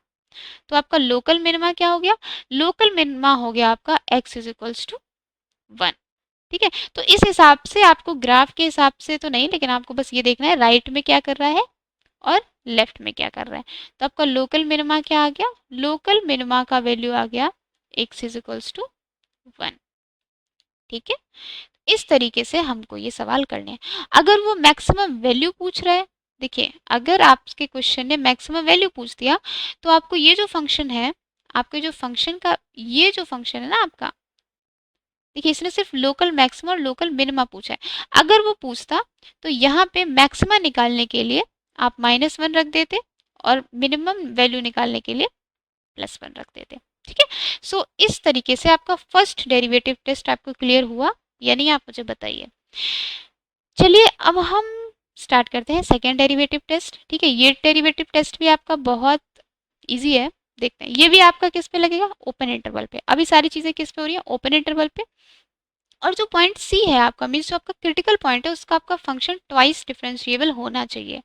तो आपका लोकल मिनिमा क्या हो गया, लोकल मिनिमा हो गया आपका x इज इक्वल्स टू 1। ठीक है, तो इस हिसाब से आपको ग्राफ के हिसाब से तो नहीं, लेकिन आपको बस ये देखना है राइट में क्या कर रहा है और लेफ्ट में क्या कर रहा है। तो आपका लोकल मिनिमा क्या आ गया, लोकल मिनिमा का वैल्यू आ गया x इज इक्वल्स टू 1। ठीक है, इस तरीके से हमको ये सवाल करने हैं। अगर वो मैक्सिमम वैल्यू पूछ रहा है, देखिए अगर आपके क्वेश्चन ने मैक्सिमम वैल्यू पूछ दिया तो आपको ये जो फंक्शन है, आपके जो फंक्शन का ये जो फंक्शन है ना आपका, देखिए इसने सिर्फ लोकल मैक्सिमा और लोकल मिनिमा पूछा है। अगर वो पूछता तो यहाँ पे मैक्सिमा निकालने के लिए आप -1 रख देते और मिनिमम वैल्यू निकालने के लिए +1 रख देते। ठीक है, सो इस तरीके से आपका फर्स्ट डेरिवेटिव टेस्ट आपको क्लियर हुआ या नहीं, आप मुझे बताइए। चलिए अब हम स्टार्ट करते हैं सेकेंड डेरिवेटिव टेस्ट। ठीक है, ये डेरिवेटिव टेस्ट भी आपका बहुत इजी है। देखते हैं ये भी आपका किस पे लगेगा, ओपन इंटरवल पे। अभी सारी चीजें किस पे हो रही है, ओपन इंटरवल पे। और जो पॉइंट सी है आपका, मीन्स जो आपका क्रिटिकल पॉइंट है, उसका आपका फंक्शन ट्वाइस डिफरेंशिएबल होना चाहिए।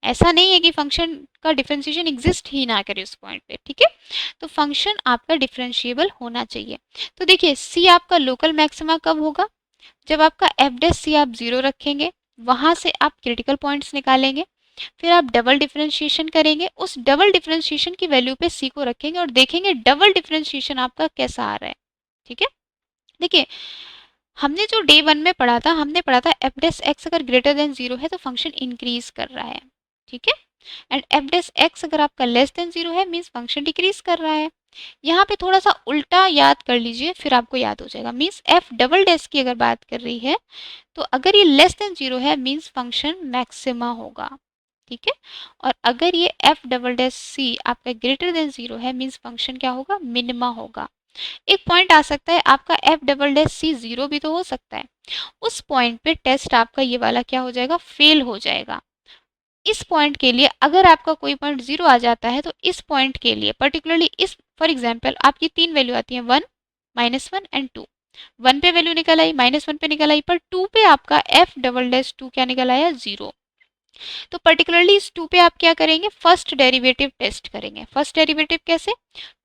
ऐसा नहीं है कि फंक्शन का डिफरेंशिएशन एग्जिस्ट ही ना करे उस पॉइंट पे। ठीक है, तो फंक्शन आपका डिफरेंशिएबल होना चाहिए। तो देखिए सी आपका लोकल मैक्सिमा कब होगा, जब आपका एफ डैश सी आप 0 रखेंगे, वहां से आप क्रिटिकल पॉइंट्स निकालेंगे, फिर आप डबल डिफरेंशिएशन करेंगे, उस डबल डिफरेंशिएशन की वैल्यू पे सी को रखेंगे और देखेंगे डबल डिफरेंशिएशन आपका कैसा आ रहा है। ठीक है, देखिए हमने जो डे 1 में पढ़ा था, हमने पढ़ा था एफ डैश एक्स अगर ग्रेटर देन 0 है तो फंक्शन इंक्रीज कर रहा है। ठीक है, एंड एफ डैश एक्स अगर आपका लेस देन 0 है मीन्स फंक्शन डिक्रीज कर रहा है। यहाँ पे थोड़ा सा उल्टा याद कर लीजिए, फिर आपको याद हो जाएगा। मीन्स एफ डबल डैश की अगर बात कर रही है तो अगर ये लेस देन 0 है मीन्स फंक्शन मैक्सिमा होगा। ठीक है, और अगर ये एफ डबल डैश सी आपका ग्रेटर देन 0 है मीन्स फंक्शन क्या होगा, मिनिमा होगा। एक पॉइंट आ सकता है आपका एफ डबल डैश सी 0 भी तो हो सकता है, उस पॉइंट पे टेस्ट आपका ये वाला क्या हो जाएगा, फेल हो जाएगा। इस पॉइंट के लिए अगर आपका कोई पॉइंट 0 आ जाता है तो इस पॉइंट के लिए पर्टिकुलरली इस, फॉर एग्जांपल आपकी 3 वैल्यू आती है 1, -1 एंड 2। 1 पे वैल्यू निकल आई, -1 पे निकल आई, पर 2 पे आपका एफ डबल डैश 2 क्या निकल आया, 0। तो पर्टिकुलरली इस 2 पे आप क्या करेंगे, फर्स्ट डेरिवेटिव टेस्ट करेंगे। फर्स्ट डेरिवेटिव कैसे,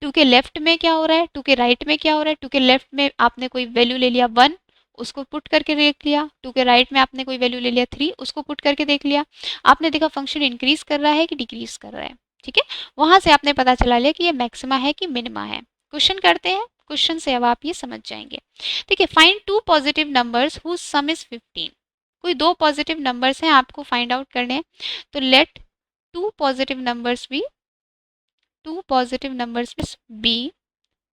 2 के लेफ्ट में क्या हो रहा है, 2 के राइट में क्या हो रहा है। 2 के लेफ्ट में आपने कोई वैल्यू ले लिया 1, उसको पुट करके देख लिया। 2 के राइट में आपने कोई वैल्यू ले लिया 3, उसको पुट करके देख लिया। आपने देखा फंक्शन इंक्रीज कर रहा है कि डिक्रीज कर रहा है। ठीक है, वहां से आपने पता चला लिया कि ये मैक्सिमा है कि मिनिमा है। क्वेश्चन करते हैं, क्वेश्चन से अब आप ये समझ जाएंगे। देखिए find two positive numbers whose sum is 15। कोई दो पॉजिटिव नंबर्स हैं आपको फाइंड आउट करने हैं, तो let two positive numbers be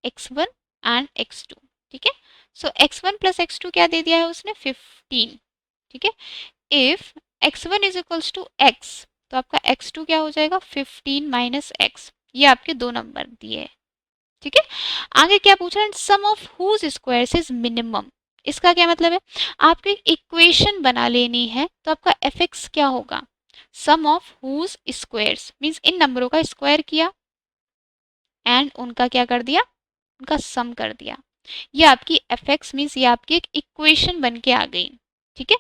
x1 and x2। ठीक है, सो x1 प्लस x2 क्या दे दिया है उसने, 15। ठीक है, if x1 is equals to x, तो आपका x2 क्या हो जाएगा, 15 माइनस x। ये आपके दो नंबर दिए हैं। ठीक है, आगे क्या पूछा है, sum of whose squares is minimum. इसका क्या मतलब है, आपको एक इक्वेशन बना लेनी है, तो आपका एफ एक्स क्या होगा, sum of whose squares, means इन नंबरों का स्क्वायर किया एंड उनका क्या कर दिया, उनका सम कर दिया। ये आपकी एफ एक्स मीन्स ये आपकी एक इक्वेशन बन के आ गई। ठीक है,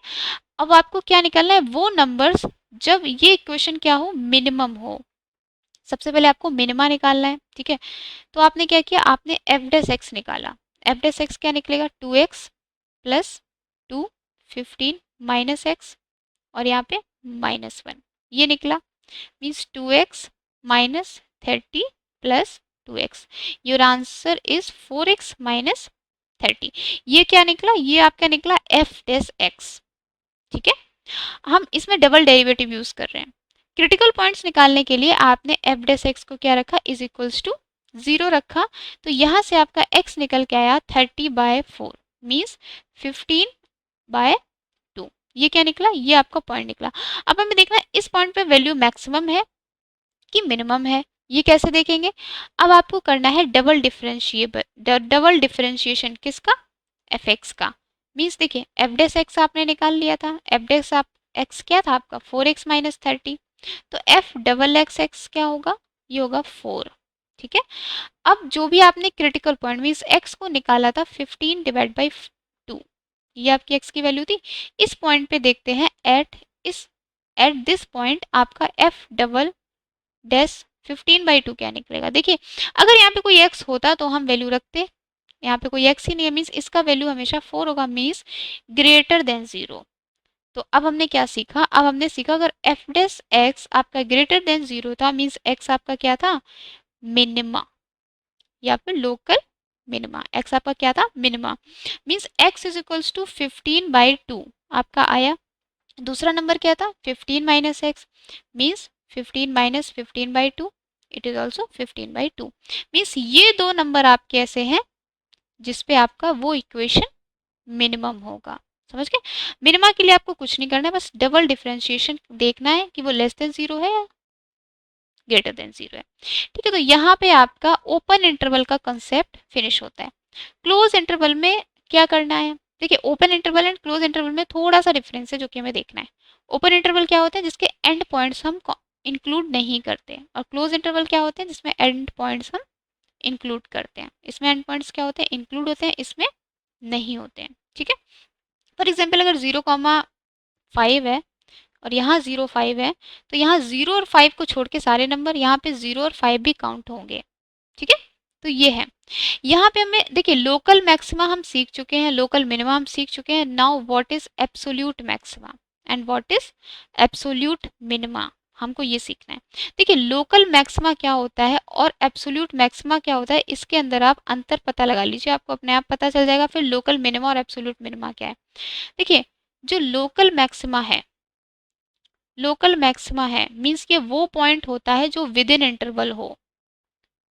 अब आपको क्या निकालना है, वो नंबर्स जब ये इक्वेशन क्या हो, मिनिमम हो। सबसे पहले आपको मिनिमा निकालना है। ठीक है, तो आपने क्या किया, आपने एफ डैश एक्स निकाला। एफ डैश एक्स क्या निकलेगा, 2x प्लस 2, 15 माइनस एक्स, और यहाँ पे -1, ये निकला। Means 2x minus 30 plus 2x, your answer is 4x minus 30। ये क्या निकला, ये आपका निकला एफ डैश एक्स। ठीक है, हम इसमें डबल डेरिवेटिव यूज कर रहे हैं। क्रिटिकल पॉइंट्स निकालने के लिए आपने एफ डैश एक्स को क्या रखा, इज इक्वल्स टू 0 रखा, तो यहाँ से आपका x निकल के आया 30/4 मीन्स 15/2। ये क्या निकला, ये आपका पॉइंट निकला। अब हमें देखना है इस पॉइंट पे वैल्यू मैक्सिमम है कि मिनिमम है, ये कैसे देखेंगे। अब आपको करना है डबल डिफरेंशिएशन किसका, एफ एक्स का। मीन्स देखिए एफ डैश एक्स आपने निकाल लिया था, एफ डैश आप एक्स क्या था आपका 4x माइनस 30, तो एफ डबल एक्स एक्स क्या होगा, ये होगा 4। ठीक है, अब जो भी आपने क्रिटिकल पॉइंट मीन्स एक्स को निकाला था 15/2, ये आपकी एक्स की वैल्यू थी। इस पॉइंट पे देखते हैं एट दिस पॉइंट आपका एफ डबल डैश 15/2 क्या निकलेगा। देखिए अगर यहाँ पे कोई एक्स होता तो हम वैल्यू रखते, यहाँ पे कोई एक्स ही नहीं है मीन्स इसका वैल्यू हमेशा 4 होगा, मीन्स ग्रेटर देन 0। तो अब हमने क्या सीखा, अब हमने सीखा अगर एफ डैश एक्स आपका ग्रेटर देन 0 था मीन्स एक्स आपका क्या था, मिनिमा, या फिर लोकल मिनिमा। एक्स आपका क्या था, minima, means x is equals to 15/2 आपका आया। दूसरा नंबर क्या था, 15 minus x means 15 minus 15/2, it is also 15/2। मीन्स ये दो नंबर आपके ऐसे हैं जिसपे आपका वो इक्वेशन मिनिमम होगा। समझ गए? मिनिमा के लिए आपको कुछ नहीं करना है, बस डबल डिफरेंशिएशन देखना है कि वो लेस देन जीरो है या ग्रेटर देन जीरो है। ठीक है, तो यहाँ पे आपका ओपन इंटरवल का कंसेप्ट फिनिश होता है। क्लोज इंटरवल में क्या करना है? देखिए, open interval and close interval में थोड़ा सा डिफरेंस है जो कि हमें देखना है। ओपन इंटरवल क्या होता है? जिसके एंड पॉइंट्स हम इंक्लूड नहीं करते, और क्लोज इंटरवल क्या होते हैं? जिसमें एंड पॉइंट्स हम इंक्लूड करते हैं। इसमें एंड पॉइंट्स क्या होते हैं? इंक्लूड होते हैं, इसमें नहीं होते हैं। ठीक है, फॉर एग्जाम्पल अगर 0,5 है और यहाँ 0,5 है, तो यहाँ 0 और 5 को छोड़ के सारे नंबर यहाँ पे 0 और 5 भी काउंट होंगे। ठीक है, तो ये है। यहाँ पे हमें देखिए, लोकल मैक्सिमा हम सीख चुके हैं, लोकल मिनिमा हम सीख चुके हैं। Now what is absolute maxima and what is absolute minima, हमको ये सीखना है। देखिए, लोकल मैक्सिमा क्या होता है और एब्सोल्यूट मैक्सिमा क्या होता है, इसके अंदर आप अंतर पता लगा लीजिए, आपको अपने आप पता चल जाएगा। फिर लोकल मिनिमा और एब्सोल्यूट मिनिमा क्या है? देखिए, जो लोकल मैक्सिमा है, लोकल मैक्सिमा है मीन्स ये वो पॉइंट होता है जो विद इन इंटरवल हो,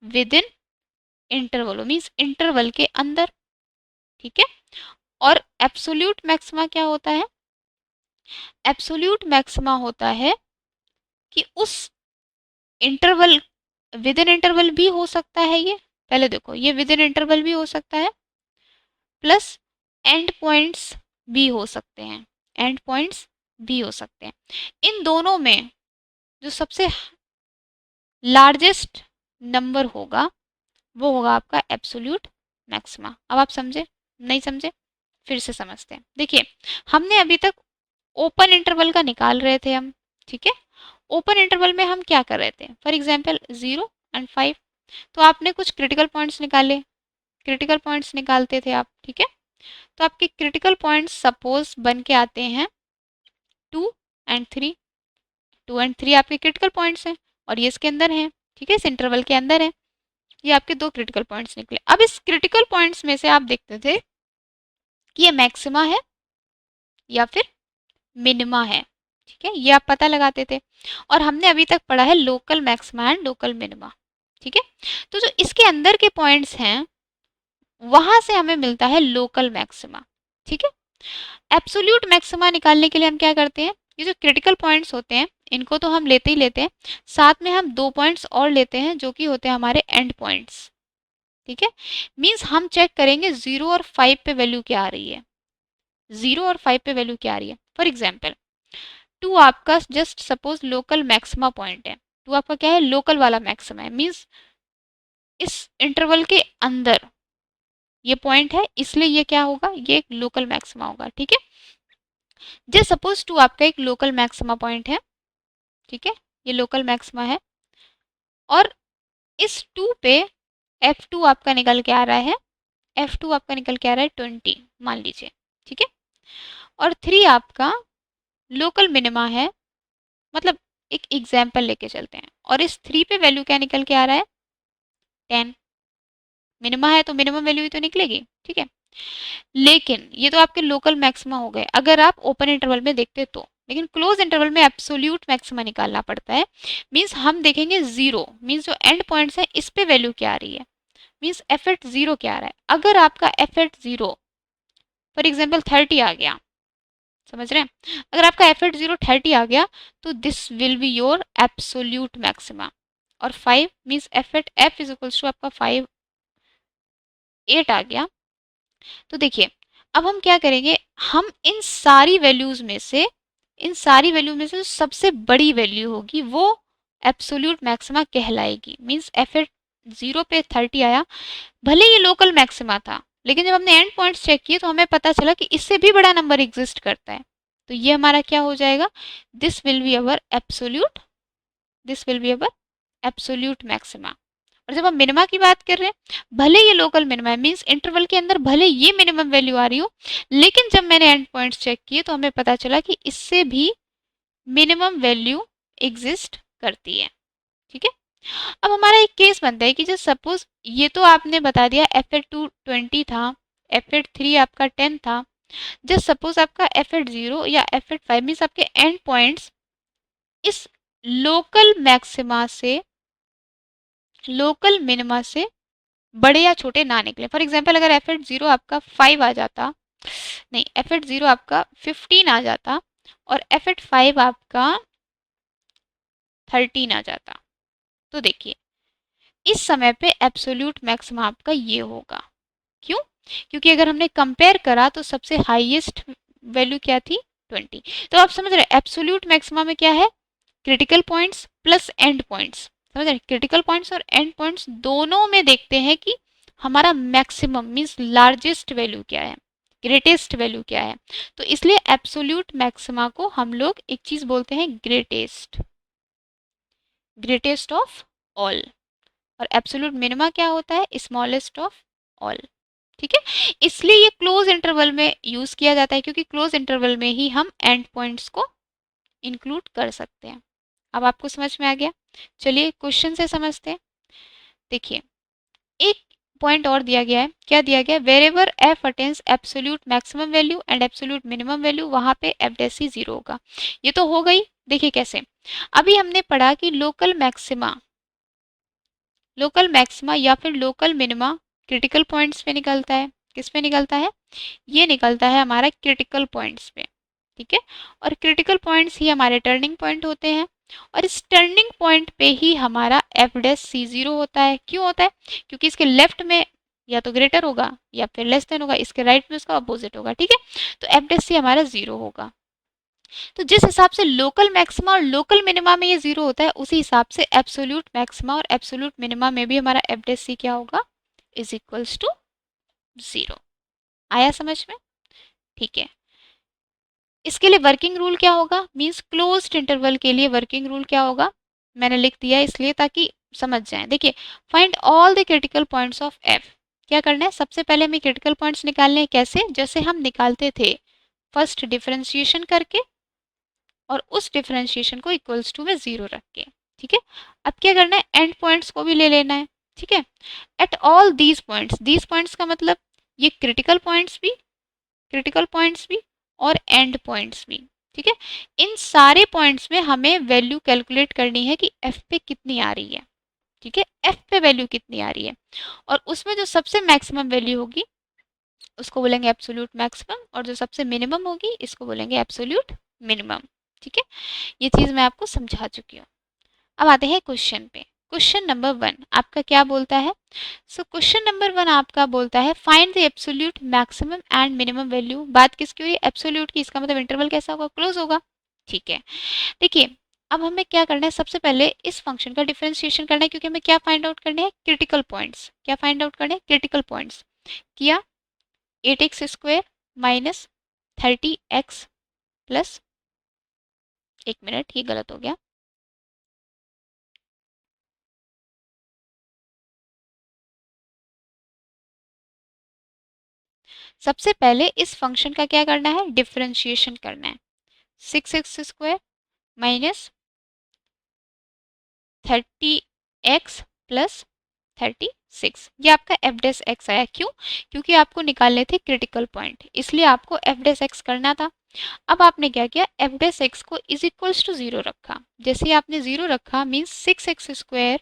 विद इन इंटरवल हो मीन्स इंटरवल के अंदर। ठीक है, और एब्सोल्यूट मैक्सिमा क्या होता है? एब्सोल्यूट मैक्सिमा होता है कि उस इंटरवल, विद इन इंटरवल भी हो सकता है ये, पहले देखो ये विद इन इंटरवल भी हो सकता है, प्लस एंड पॉइंट्स भी हो सकते हैं, एंड पॉइंट्स भी हो सकते हैं। इन दोनों में जो सबसे लार्जेस्ट नंबर होगा वो होगा आपका एब्सोल्यूट मैक्सिमा। अब आप समझे? नहीं समझे? फिर से समझते हैं। देखिए, हमने अभी तक ओपन इंटरवल का निकाल रहे थे हम। ठीक है, ओपन इंटरवल में हम क्या कर रहे थे? फॉर एग्जाम्पल 0 और 5, तो आपने कुछ क्रिटिकल पॉइंट्स निकाले, क्रिटिकल पॉइंट्स निकालते थे आप। ठीक है, तो आपके क्रिटिकल पॉइंट्स सपोज बन के आते हैं 2 और 3। 2 और 3 आपके क्रिटिकल पॉइंट्स हैं और ये इसके अंदर हैं। ठीक है, इस इंटरवल के अंदर है। ये आपके दो क्रिटिकल पॉइंट्स निकले। अब इस क्रिटिकल पॉइंट्स में से आप देखते थे कि ये मैक्सिमा है या फिर मिनिमा है। ठीक है, ये आप पता लगाते थे। और हमने अभी तक पढ़ा है local maxima and local minima. ठीक है, तो जो इसके अंदर के पॉइंट्स हैं वहां से हमें मिलता है लोकल मैक्सिमा। ठीक है, एब्सोल्यूट मैक्सिमा निकालने के लिए हम क्या करते हैं? ये जो क्रिटिकल पॉइंट्स होते हैं इनको तो हम लेते ही लेते हैं, साथ में हम दो पॉइंट्स और लेते हैं जो कि होते हैं हमारे एंड पॉइंट्स। ठीक है, मीन्स हम चेक करेंगे 0 और 5 पे वैल्यू क्या आ रही है, 0 और 5 पे वैल्यू क्या आ रही है। फॉर एग्जाम्पल 2 आपका just suppose local maxima point है। 2 आपका क्या है? लोकल वाला मैक्सिमा है, मीन्स इस इंटरवल के अंदर ये पॉइंट है, इसलिए ये क्या होगा? ये एक लोकल मैक्सिमा होगा। ठीक है, जस्ट सपोज 2 आपका एक लोकल मैक्सिमा पॉइंट है। ठीक है, ये लोकल मैक्सिमा है और इस 2 पे F2 आपका निकल के आ रहा है, F2 आपका निकल के आ रहा है 20 मान लीजिए। ठीक है, और 3 आपका लोकल मिनिमा है, मतलब एक एग्जाम्पल लेके चलते हैं, और इस 3 पे वैल्यू क्या निकल के आ रहा है? 10। मिनिमा है तो मिनिमम वैल्यू ही तो निकलेगी। ठीक है, लेकिन ये तो आपके लोकल मैक्सिमा हो गए अगर आप ओपन इंटरवल में देखते तो, लेकिन क्लोज इंटरवल में एब्सोल्यूट मैक्सिमा निकालना पड़ता है। मीन्स हम देखेंगे 0, मीन्स जो एंड पॉइंट्स है इस पे वैल्यू क्या आ रही है, मीन्स एफ एट 0 क्या आ रहा है। अगर आपका एफ एट 0 फॉर एग्जाम्पल 30 आ गया, समझ रहे हैं? अगर आपका एफ एट 0 30 आ गया तो this will be your absolute maxima. और 5 मीन्स f at f is equals to आपका 5 8 आ गया। तो देखिए, अब हम क्या करेंगे? हम इन सारी वैल्यूज में से, इन सारी वैल्यू में से जो सबसे बड़ी वैल्यू होगी वो एब्सोल्यूट मैक्सिमा कहलाएगी। मीन्स एफ एट 0 पे 30 आया, भले ये लोकल मैक्सिमा था, लेकिन जब हमने एंड पॉइंट्स चेक किए तो हमें पता चला कि इससे भी बड़ा नंबर एग्जिस्ट करता है। तो ये हमारा क्या हो जाएगा? This will be our absolute, this will be our absolute maxima. और जब हम मिनिमा की बात कर रहे हैं, भले ये लोकल मिनिमा है, मीन्स इंटरवल के अंदर भले ये मिनिमम वैल्यू आ रही हो, लेकिन जब मैंने एंड पॉइंट्स चेक किए तो हमें पता चला कि इससे भी मिनिमम वैल्यू एग्जिस्ट करती है। ठीक है, अब हमारा एक केस बनता है कि जब सपोज ये तो आपने बता दिया एफ एट 2 20 था, एफ एट 3 आपका 10 था, जस्ट सपोज आपका एफ एट 0 या एफ एट 5 मीन्स आपके एंड पॉइंट्स इस लोकल मैक्सिमा से, लोकल मिनिमा से बड़े या छोटे ना निकले। फॉर एग्जाम्पल अगर एफ एट 0 आपका 5 आ जाता नहीं, एफ एट 0 आपका 15 आ जाता और एफ एट 5 आपका 13 आ जाता। तो देखिए इस समय पे एब्सोल्यूट मैक्सिमा आपका ये होगा। क्यों? क्योंकि अगर हमने कंपेयर करा तो सबसे हाईएस्ट वैल्यू क्या थी? 20। तो आप समझ रहे एब्सोल्यूट मैक्सिमा में क्या है? Critical points plus and points. समझ रहे? क्रिटिकल पॉइंट्स और एंड पॉइंट्स दोनों में देखते हैं कि हमारा मैक्सिमम मीन्स लार्जेस्ट वैल्यू क्या है, ग्रेटेस्ट वैल्यू क्या है। तो इसलिए एब्सोल्यूट मैक्सिमा को हम लोग एक चीज बोलते हैं ग्रेटेस्ट, ग्रेटेस्ट ऑफ ऑल। और एब्सोल्यूट मिनिमा क्या होता है? Smallest of all. ठीक है, इसलिए ये क्लोज इंटरवल में यूज किया जाता है क्योंकि क्लोज इंटरवल में ही हम एंड पॉइंट्स को इंक्लूड कर सकते हैं। अब आपको समझ में आ गया? चलिए क्वेश्चन से समझते हैं। देखिए एक पॉइंट और दिया गया है। क्या दिया गया है? Wherever f attains absolute maximum value and absolute minimum value, वहां पे एफ डैश सी 0 होगा। ये तो हो गई। देखिए कैसे, अभी हमने पढ़ा कि लोकल मैक्सिमा, लोकल मैक्सिमा या फिर लोकल मिनिमा क्रिटिकल पॉइंट्स पे निकलता है। किस पे निकलता है? ये निकलता है हमारा क्रिटिकल पॉइंट्स पे। ठीक है, और क्रिटिकल पॉइंट्स ही हमारे टर्निंग पॉइंट होते हैं और इस टर्निंग पॉइंट पे ही हमारा एफ डैश सी 0 होता है। क्यों होता है? क्योंकि इसके लेफ्ट में या तो ग्रेटर होगा या फिर लेस देन होगा, इसके राइट में उसका अपोजिट होगा। ठीक है, तो एफ डैश सी हमारा 0 होगा। तो जिस हिसाब से लोकल मैक्सिमा और लोकल मिनिमा में ये 0 होता है, उसी हिसाब से एब्सोल्यूट मैक्सिमा और एब्सोल्यूट मिनिमा में भी हमारा एफ डैश सी क्या होगा? Is equals to 0। आया समझ में? ठीक है, इसके लिए वर्किंग रूल क्या होगा? मींस क्लोज्ड इंटरवल के लिए वर्किंग रूल क्या होगा? मैंने लिख दिया इसलिए ताकि समझ जाएं। देखिए, find all the critical points of F. क्या करना है? सबसे पहले हमें क्रिटिकल पॉइंट्स निकालने हैं। कैसे? जैसे हम निकालते थे फर्स्ट डिफरेंशिएशन करके और उस डिफरेंशिएशन को इक्वल्स टू में 0 रख के। ठीक है, अब क्या करना है? एंड पॉइंट्स को भी ले लेना है। ठीक है, एट ऑल दीज पॉइंट्स का मतलब ये क्रिटिकल पॉइंट्स भी, क्रिटिकल पॉइंट्स भी और एंड पॉइंट्स भी। ठीक है, इन सारे पॉइंट्स में हमें वैल्यू कैलकुलेट करनी है कि एफ पे कितनी आ रही है। ठीक है, एफ पे वैल्यू कितनी आ रही है और उसमें जो सबसे मैक्सिमम वैल्यू होगी उसको बोलेंगे एब्सोल्यूट मैक्सिमम और जो सबसे मिनिमम होगी इसको बोलेंगे एब्सोल्यूट मिनिमम। ठीक है, ये चीज़ मैं आपको समझा चुकी हूँ। अब आते हैं क्वेश्चन पे। क्वेश्चन नंबर 1 आपका क्या बोलता है? सो क्वेश्चन नंबर 1 आपका बोलता है find the absolute maximum and minimum value. बात किसकी हुई? एब्सोल्यूट की। इसका मतलब इंटरवल कैसा होगा? क्लोज होगा। ठीक है, देखिए अब हमें क्या करना है? सबसे पहले इस फंक्शन का डिफरेंशिएशन करना है क्योंकि हमें क्या फाइंड आउट करने हैं? Critical points. क्या फाइंड आउट करने हैं? Critical points. किया 8x square minus 30x plus, एक मिनट ये गलत हो गया, सबसे पहले इस फंक्शन का क्या करना है? डिफरेंशिएशन करना है। 6x square minus 30x plus 36, ये आपका एफ डेस एक्स आया। क्यों? क्योंकि आपको निकालने थे क्रिटिकल पॉइंट, इसलिए आपको एफ डेस एक्स करना था। अब आपने क्या किया? एफ डेस एक्स को इज इक्वल्स टू 0 रखा। जैसे ही आपने 0 रखा means 6x square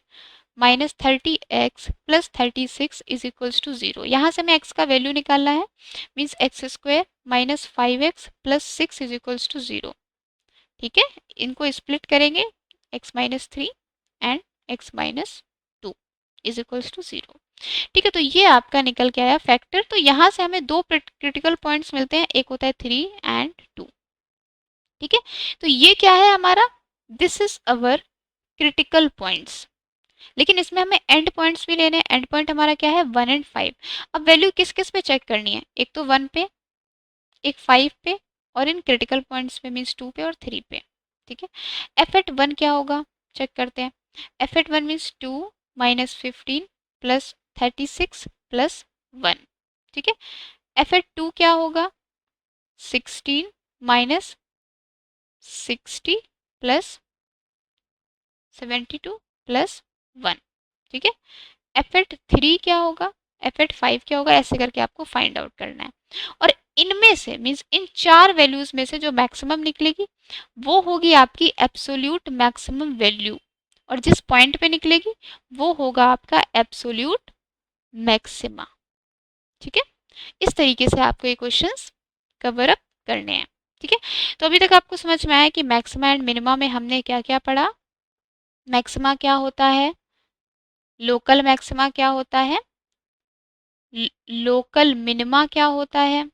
minus 30x plus 36 is equals to 0। यहाँ से हमें x का वैल्यू निकालना है means x square minus 5x plus 6 is equals to 0। ठीक है, इनको स्प्लिट करेंगे x minus 3 and x minus 2 is equals to 0। ठीक है, तो ये आपका निकल के आया फैक्टर। तो यहाँ से हमें दो क्रिटिकल पॉइंट्स मिलते हैं, एक होता है 3 एंड 2। ठीक है, तो ये क्या है हमारा? This is our critical points. लेकिन इसमें हमें एंड पॉइंट्स भी लेने हैं। एंड पॉइंट हमारा क्या है? 1 एंड 5। अब वैल्यू किस किस पे चेक करनी है? एक तो 1 पे, एक 5 पे और इन क्रिटिकल पॉइंट्स पे मीन्स 2 पे और 3 पे। ठीक है, एफ एट 1 क्या होगा? चेक करते हैं। F at 1 means 2 minus 15 plus 36 plus 1। ठीक है, एफ एट 2 क्या होगा? 16 माइनस 60 प्लस 72 प्लस 1। ठीक है, एफ एट 3 क्या होगा? एफ एट 5 क्या होगा? ऐसे करके आपको फाइंड आउट करना है। और इनमें से मीन्स इन चार वैल्यूज में से जो मैक्सिमम निकलेगी वो होगी आपकी एब्सोल्यूट मैक्सिमम वैल्यू, और जिस पॉइंट पे निकलेगी वो होगा आपका एब्सोल्यूट मैक्सिमा। ठीक है, इस तरीके से आपको ये क्वेश्चंस कवर अप करने हैं। ठीक है, तो अभी तक आपको समझ में आया कि मैक्सिमा एंड मिनिमा में हमने क्या क्या पढ़ा। मैक्सिमा क्या होता है, लोकल मैक्सिमा क्या होता है, लोकल मिनिमा क्या होता है,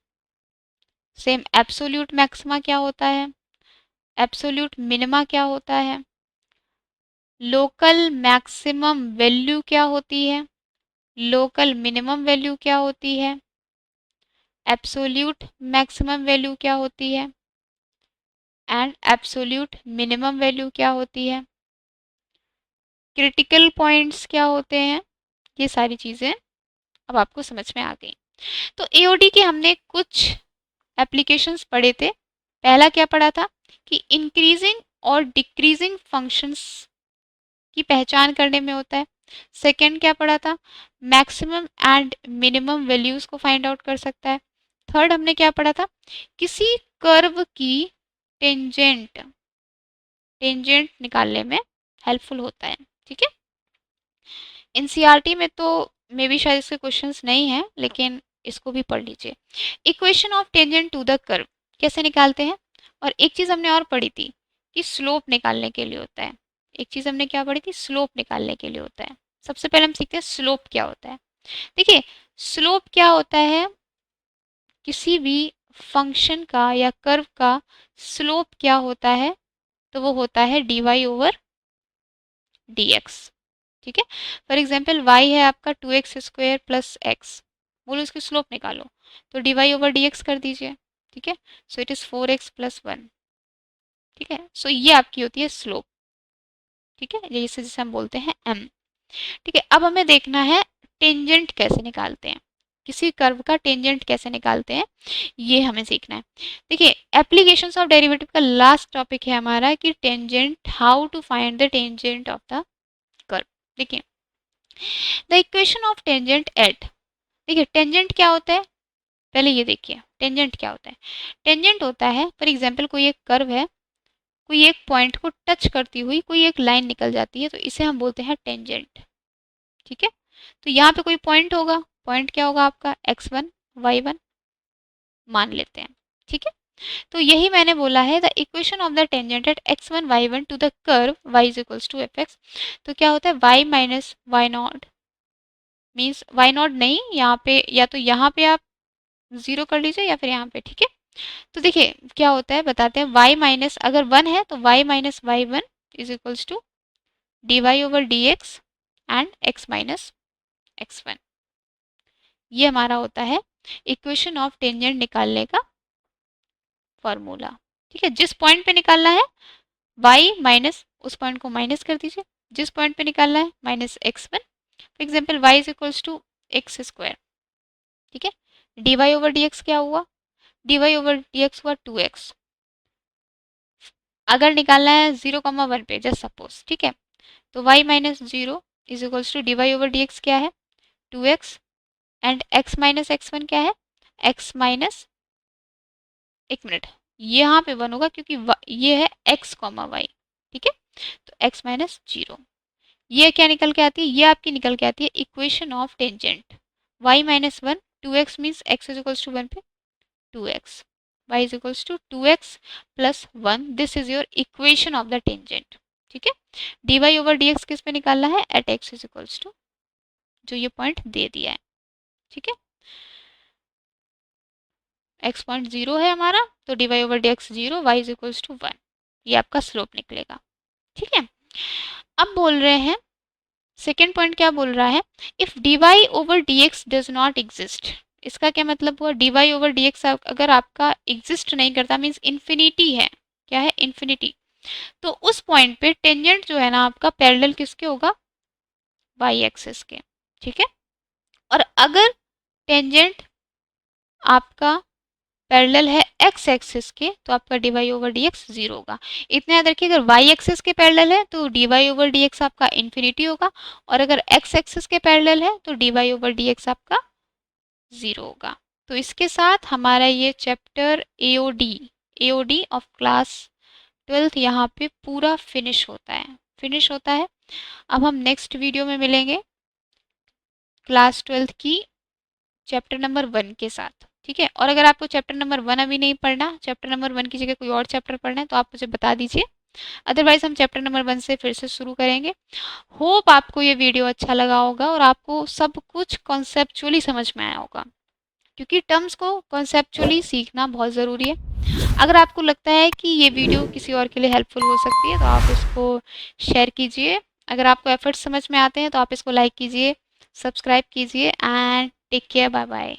सेम एब्सोल्यूट मैक्सिमा क्या होता है, एब्सोल्यूट मिनिमा क्या होता है, लोकल मैक्सिमम वैल्यू क्या होती है, लोकल मिनिमम वैल्यू क्या होती है, एब्सोल्यूट मैक्सिमम वैल्यू क्या होती है एंड एब्सोल्यूट मिनिमम वैल्यू क्या होती है, क्रिटिकल पॉइंट्स क्या होते हैं, ये सारी चीज़ें अब आपको समझ में आ गई। तो एओडी के हमने कुछ एप्लीकेशंस पढ़े थे। पहला क्या पढ़ा था कि इंक्रीजिंग और डिक्रीजिंग फंक्शंस की पहचान करने में होता है। सेकंड क्या पढ़ा था, मैक्सिमम एंड मिनिमम वैल्यूज को फाइंड आउट कर सकता है। थर्ड हमने क्या पढ़ा था, किसी कर्व की टेंजेंट टेंजेंट निकालने में हेल्पफुल होता है। ठीक है, एनसीईआरटी में तो मे बी शायद इसके क्वेश्चंस नहीं है, लेकिन इसको भी पढ़ लीजिए। Equation of tangent to the curve कैसे निकालते हैं। और एक चीज़ हमने और पढ़ी थी कि स्लोप निकालने के लिए होता है। एक चीज़ हमने क्या पढ़ी थी, स्लोप निकालने के लिए होता है। सबसे पहले हम सीखते हैं स्लोप क्या होता है। देखिए, स्लोप क्या होता है, किसी भी फंक्शन का या कर्व का स्लोप क्या होता है, तो वो होता है d y over d x. ठीक है, फॉर एग्जाम्पल वाई है आपका 2x² प्लस एक्स, बोलो इसकी स्लोप निकालो, तो d y over d x कर दीजिए। ठीक है, सो इट इज़ 4x + 1। ठीक है, सो ये आपकी होती है स्लोप। ठीक है, ये जिसे हम बोलते हैं m। ठीक है, अब हमें देखना है टेंजेंट कैसे निकालते हैं, किसी कर्व का टेंजेंट कैसे निकालते हैं, ये हमें सीखना है। देखिए, एप्लीकेशंस ऑफ डेरिवेटिव का लास्ट टॉपिक है हमारा कि tangent, how to find the tangent of the curve. देखिए, the equation of tangent at, देखिए टेंजेंट क्या होता है, पहले ये देखिए टेंजेंट क्या होता है। टेंजेंट होता है, फॉर एग्जाम्पल कोई एक कर्व है, कोई एक पॉइंट को टच करती हुई कोई एक लाइन निकल जाती है, तो इसे हम बोलते हैं टेंजेंट। ठीक है, तो यहाँ पे कोई पॉइंट होगा, पॉइंट क्या होगा आपका x1 y1 मान लेते हैं। ठीक है, तो यही मैंने बोला है, the equation of the tangent at x1 y1 to the curve y is equals to fx। तो क्या होता है, y minus y naught, means y naught नहीं, यहाँ पे या तो यहाँ पे आप जीरो कर लीजिए या फिर यहाँ पे। ठीक है, तो देखिए क्या होता है बताते हैं, y माइनस अगर 1 है तो y minus y one is equals to d y over d x and x minus x1। ये हमारा होता है इक्वेशन ऑफ टेंजेंट निकालने का फॉर्मूला। ठीक है, जिस पॉइंट पे निकालना है y माइनस उस पॉइंट को माइनस कर दीजिए, जिस पॉइंट पे निकालना है minus x1। For example y is equals to x²। ठीक है, d y over d x क्या हुआ, d y over d x हुआ 2x। अगर निकालना है 0, 1 पे जस्ट सपोज। ठीक है, तो y minus 0 is equals to d y over d x क्या है 2x, and x minus x1 क्या है x माइनस, एक मिनट, यहाँ पे 1 होगा क्योंकि ये है x, y। ठीक है, तो x माइनस 0, ये क्या निकल के आती है, ये आपकी निकल के आती है equation of tangent y minus 1, 2x means x is equals to 1 पे 2x, y is equals to 2x plus 1, this is your equation of the tangent। ठीक है, dy over dx किस पे निकालना है, at x is equals to जो ये point दे दिया है। ठीक है, x पॉइंट 0 है हमारा, तो dy over dx 0, y is equals to 1, ये आपका स्लोप निकलेगा। ठीक है, अब बोल रहे हैं सेकेंड पॉइंट, क्या बोल रहा है, if dy over dx does not exist. इसका क्या मतलब हुआ, dy over dx अगर आपका एग्जिस्ट नहीं करता, मीन्स इन्फिनिटी है, क्या है इन्फिनिटी, तो उस पॉइंट पे टेंजेंट जो है ना आपका पैरेलल किसके होगा, वाई एक्सिस के। ठीक है, और अगर टेंजेंट आपका पैरेलल है एक्स एक्सिस के, तो आपका d y over d x 0 होगा। इतना याद रखिए, अगर वाई एक्सिस के पैरेलल है तो d y over d x आपका इन्फिनिटी होगा, और अगर एक्स एक्सिस के पैरेलल है तो d y over d x आपका 0 होगा। तो इसके साथ हमारा ये chapter AOD of class 12th यहाँ पे पूरा फिनिश होता है। अब हम नेक्स्ट वीडियो में मिलेंगे क्लास 12th की चैप्टर नंबर 1 के साथ, ठीक है। और अगर आपको चैप्टर नंबर 1 अभी नहीं पढ़ना, चैप्टर नंबर 1 की जगह कोई और चैप्टर पढ़ना है, तो आप मुझे बता दीजिए। अदरवाइज हम चैप्टर नंबर 1 से फिर से शुरू करेंगे। होप आपको ये वीडियो अच्छा लगा होगा और आपको सब कुछ कॉन्सेप्चुअली समझ में आया होगा, क्योंकि टर्म्स को कॉन्सेप्चुअली सीखना बहुत ज़रूरी है। अगर आपको लगता है कि ये वीडियो किसी और के लिए हेल्पफुल हो सकती है, तो आप इसको शेयर कीजिए। अगर आपको एफर्ट्स समझ में आते हैं तो आप इसको लाइक कीजिए, सब्सक्राइब कीजिए and take care, bye bye.